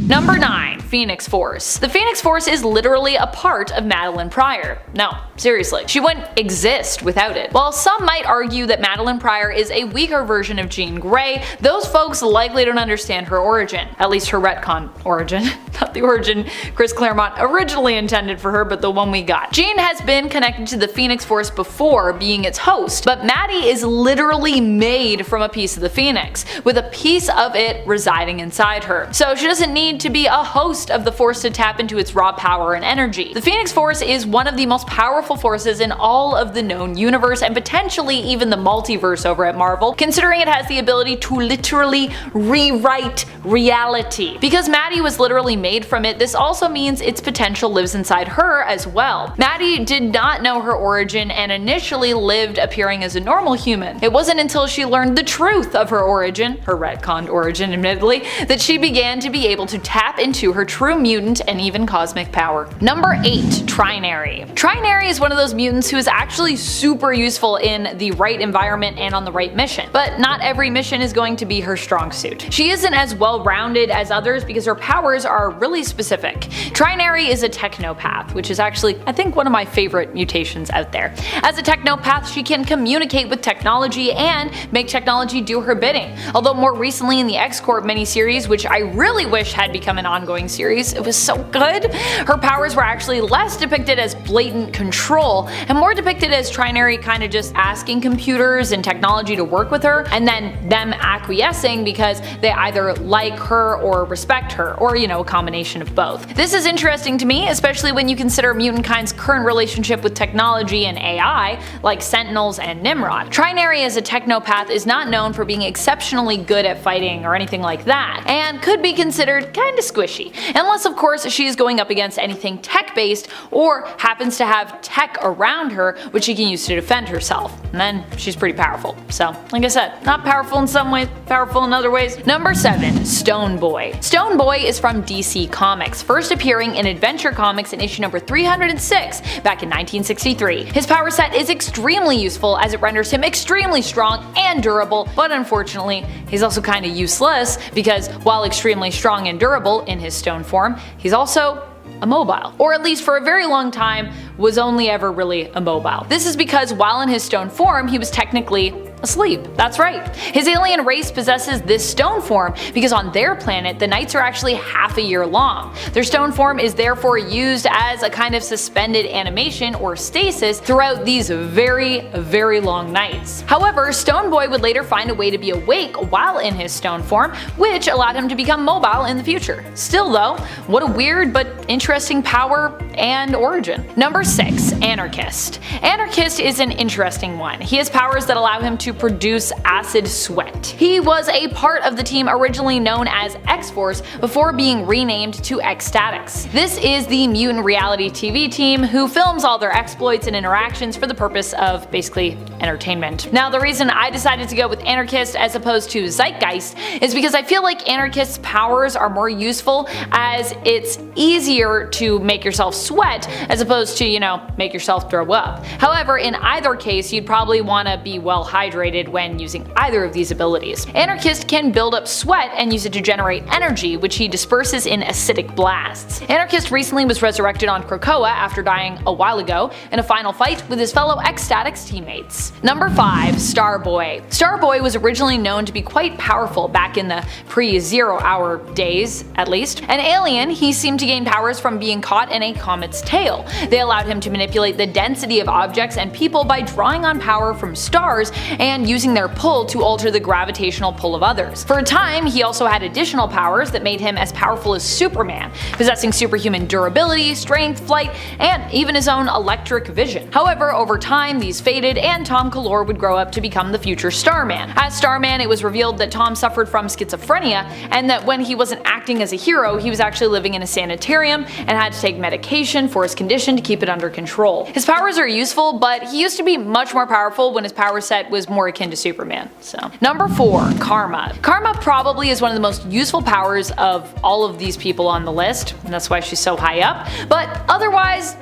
Number 9. Phoenix Force. The Phoenix Force is literally a part of Madelyne Prior. No, seriously, she wouldn't exist without it. While some might argue that Madelyne Prior is a weaker version of Jean Grey, those folks likely don't understand her origin. At least her retcon origin. Not the origin Chris Claremont originally intended for her, but the one we got. Jean has been connected to the Phoenix Force before, being its host, but Maddie is literally made from a piece of the Phoenix, with a piece of it residing inside her. So she doesn't need to be a host of the Force to tap into its raw power and energy. The Phoenix Force is one of the most powerful powerful forces in all of the known universe and potentially even the multiverse over at Marvel, considering it has the ability to literally rewrite reality. Because Maddie was literally made from it, this also means its potential lives inside her as well. Maddie did not know her origin and initially lived appearing as a normal human. It wasn't until she learned the truth of her origin, her retconned origin admittedly, that she began to be able to tap into her true mutant and even cosmic power. Number 8. Trinary. Trinary is one of those mutants who is actually super useful in the right environment and on the right mission, but not every mission is going to be her strong suit. She isn't as well rounded as others because her powers are really specific. Trinary is a technopath, which is actually, I think, one of my favorite mutations out there. As a technopath, she can communicate with technology and make technology do her bidding. Although more recently in the X-Corp miniseries, which I really wish had become an ongoing series, it was so good, her powers were actually less depicted as blatant control and more depicted as Trinary kind of just asking computers and technology to work with her and then them acquiescing because they either like her or respect her, or a combination of both. This is interesting to me, especially when you consider mutant kind's current relationship with technology and AI, like Sentinels and Nimrod. Trinary as a technopath is not known for being exceptionally good at fighting or anything like that, and could be considered kinda squishy, unless of course she is going up against anything tech-based or happens to have tech around her which she can use to defend herself, and then she's pretty powerful. So, like I said, not powerful in some ways, powerful in other ways. Number 7. Stone Boy. Stone Boy is from DC Comics, first appearing in Adventure Comics in issue number 306 back in 1963. His power set is extremely useful as it renders him extremely strong and durable, but unfortunately, he's also kinda useless because while extremely strong and durable in his stone form, he's also immobile, or at least for a very long time was only ever really immobile. This is because while in his stone form, he was technically asleep. That's right. His alien race possesses this stone form because on their planet, the nights are actually half a year long. Their stone form is therefore used as a kind of suspended animation or stasis throughout these very, very long nights. However, Stone Boy would later find a way to be awake while in his stone form, which allowed him to become mobile in the future. Still though, what a weird but interesting power and origin. Number 6. Anarchist. Anarchist is an interesting one. He has powers that allow him to produce acid sweat. He was a part of the team originally known as X-Force before being renamed to X-Statix. This is the mutant reality TV team who films all their exploits and interactions for the purpose of basically entertainment. Now the reason I decided to go with Anarchist as opposed to Zeitgeist is because I feel like Anarchist's powers are more useful as it's easier to make yourself sweat as opposed to, make yourself throw up. However, in either case, you'd probably want to be well hydrated when using either of these abilities. Anarchist can build up sweat and use it to generate energy, which he disperses in acidic blasts. Anarchist recently was resurrected on Krakoa after dying a while ago in a final fight with his fellow X-Statix teammates. Number 5. Starboy. Starboy was originally known to be quite powerful back in the pre-Zero Hour days, at least. An alien, he seemed to gain powers from being caught in a comet's tail. They allowed him to manipulate the density of objects and people by drawing on power from stars and using their pull to alter the gravitational pull of others. For a time, he also had additional powers that made him as powerful as Superman, possessing superhuman durability, strength, flight, and even his own electric vision. However, over time, these faded and Tom Kalor would grow up to become the future Starman. As Starman, it was revealed that Tom suffered from schizophrenia and that when he wasn't acting as a hero, he was actually living in a sanitarium and had to take medication for his condition to keep it under control. His powers are useful, but he used to be much more powerful when his power set was more akin to Superman. So, number 4. Karma. Karma probably is one of the most useful powers of all of these people on the list, and that's why she's so high up, but otherwise,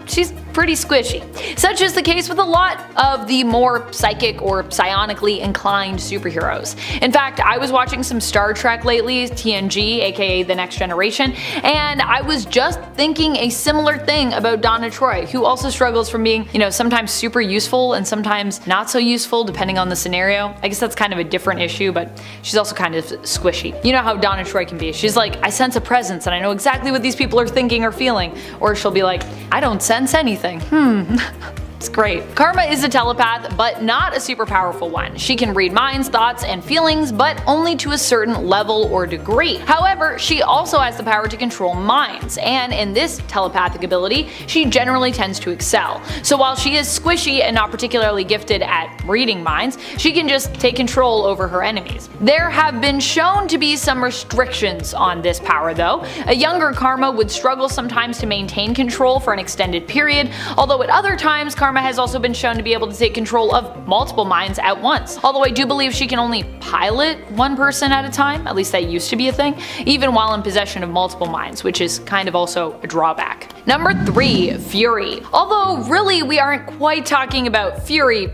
she's pretty squishy. Such is the case with a lot of the more psychic or psionically inclined superheroes. In fact, I was watching some Star Trek lately, TNG, aka The Next Generation, and I was just thinking a similar thing about Donna Troy, who also struggles from being, sometimes super useful and sometimes not so useful depending on the scenario. I guess that's kind of a different issue, but she's also kind of squishy. You know how Donna Troy can be. She's like, I sense a presence and I know exactly what these people are thinking or feeling. Or she'll be like, I don't sense anything. It's great. Karma is a telepath, but not a super powerful one. She can read minds, thoughts, and feelings, but only to a certain level or degree. However, she also has the power to control minds, and in this telepathic ability, she generally tends to excel. So while she is squishy and not particularly gifted at reading minds, she can just take control over her enemies. There have been shown to be some restrictions on this power though. A younger Karma would struggle sometimes to maintain control for an extended period, although at other times Karma has also been shown to be able to take control of multiple minds at once. Although I do believe she can only pilot one person at a time, at least that used to be a thing, even while in possession of multiple minds, which is kind of also a drawback. Number 3. Fury. Although really we aren't quite talking about Fury,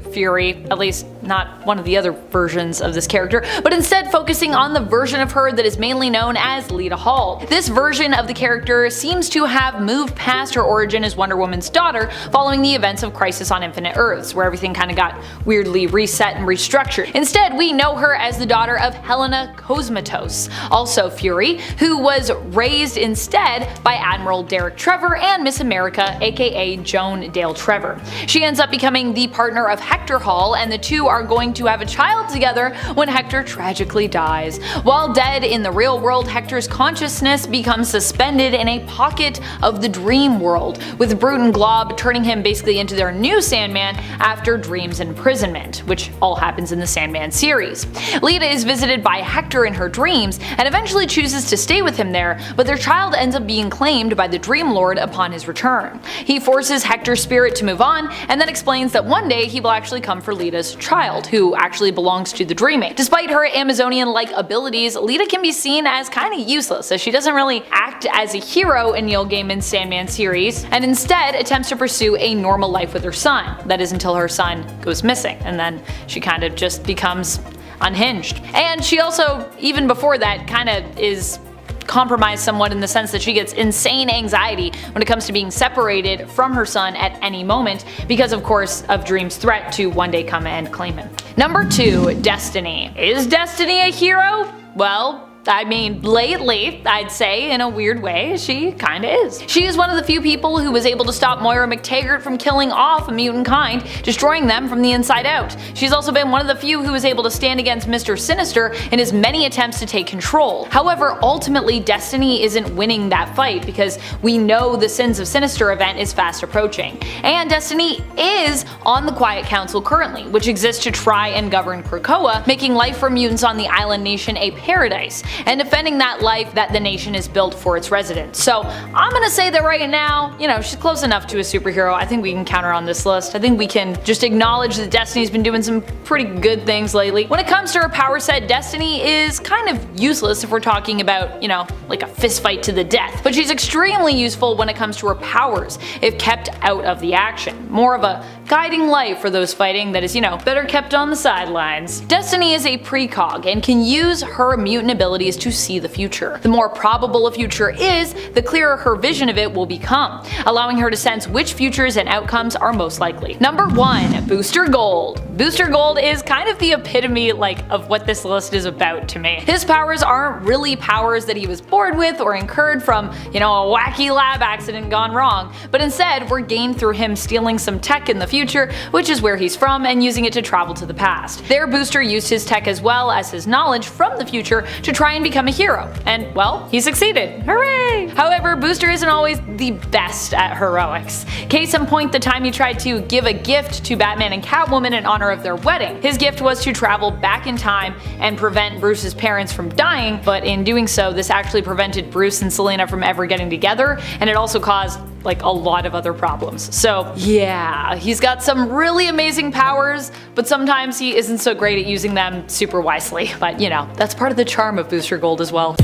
at least not one of the other versions of this character, but instead focusing on the version of her that is mainly known as Lita Hall. This version of the character seems to have moved past her origin as Wonder Woman's daughter following the events of Crisis on Infinite Earths, where everything kind of got weirdly reset and restructured. Instead, we know her as the daughter of Helena Cosmatos, also Fury, who was raised instead by Admiral Derek Trevor and Miss America, aka Joan Dale Trevor. She ends up becoming the partner of Hector Hall, and the two are going to have a child together when Hector tragically dies. While dead in the real world, Hector's consciousness becomes suspended in a pocket of the dream world, with Brute and Glob turning him basically into their new Sandman after Dream's imprisonment, which all happens in the Sandman series. Lita is visited by Hector in her dreams and eventually chooses to stay with him there, but their child ends up being claimed by the Dream Lord upon his return. He forces Hector's spirit to move on and then explains that one day he will actually come for Lita's child, who actually belongs to the Dreaming. Despite her Amazonian-like abilities, Lita can be seen as kinda useless, as she doesn't really act as a hero in Neil Gaiman's Sandman series, and instead attempts to pursue a normal life with her son. That is until her son goes missing, and then she kind of just becomes unhinged. And she also, even before that, kinda is compromised somewhat in the sense that she gets insane anxiety when it comes to being separated from her son at any moment because of course of Dream's threat to one day come and claim him. Number 2. Destiny. Is Destiny a hero? Well, I mean, lately, I'd say, in a weird way, she kinda is. She is one of the few people who was able to stop Moira McTaggart from killing off a mutant kind, destroying them from the inside out. She's also been one of the few who was able to stand against Mr. Sinister in his many attempts to take control. However, ultimately, Destiny isn't winning that fight because we know the Sins of Sinister event is fast approaching. And Destiny is on the Quiet Council currently, which exists to try and govern Krakoa, making life for mutants on the island nation a paradise, and defending that life that the nation is built for its residents. So I'm gonna say that right now, she's close enough to a superhero. I think we can count her on this list. I think we can just acknowledge that Destiny's been doing some pretty good things lately. When it comes to her power set, Destiny is kind of useless if we're talking about, like a fist fight to the death. But she's extremely useful when it comes to her powers, if kept out of the action. More of a guiding light for those fighting that is, better kept on the sidelines. Destiny is a precog and can use her mutant abilities to see the future. The more probable a future is, the clearer her vision of it will become, allowing her to sense which futures and outcomes are most likely. Number 1. Booster Gold. Booster Gold is kind of the epitome of what this list is about to me. His powers aren't really powers that he was born with or incurred from, a wacky lab accident gone wrong, but instead were gained through him stealing some tech in the future, which is where he's from, and using it to travel to the past. Their booster used his tech as well as his knowledge from the future to try and become a hero, and well, he succeeded. Hooray! However, Booster isn't always the best at heroics. Case in point, the time he tried to give a gift to Batman and Catwoman in honor of their wedding. His gift was to travel back in time and prevent Bruce's parents from dying, but in doing so, this actually prevented Bruce and Selena from ever getting together, and it also caused a lot of other problems. So yeah, he's got some really amazing powers, but sometimes he isn't so great at using them super wisely. But that's part of the charm of Booster Gold as well.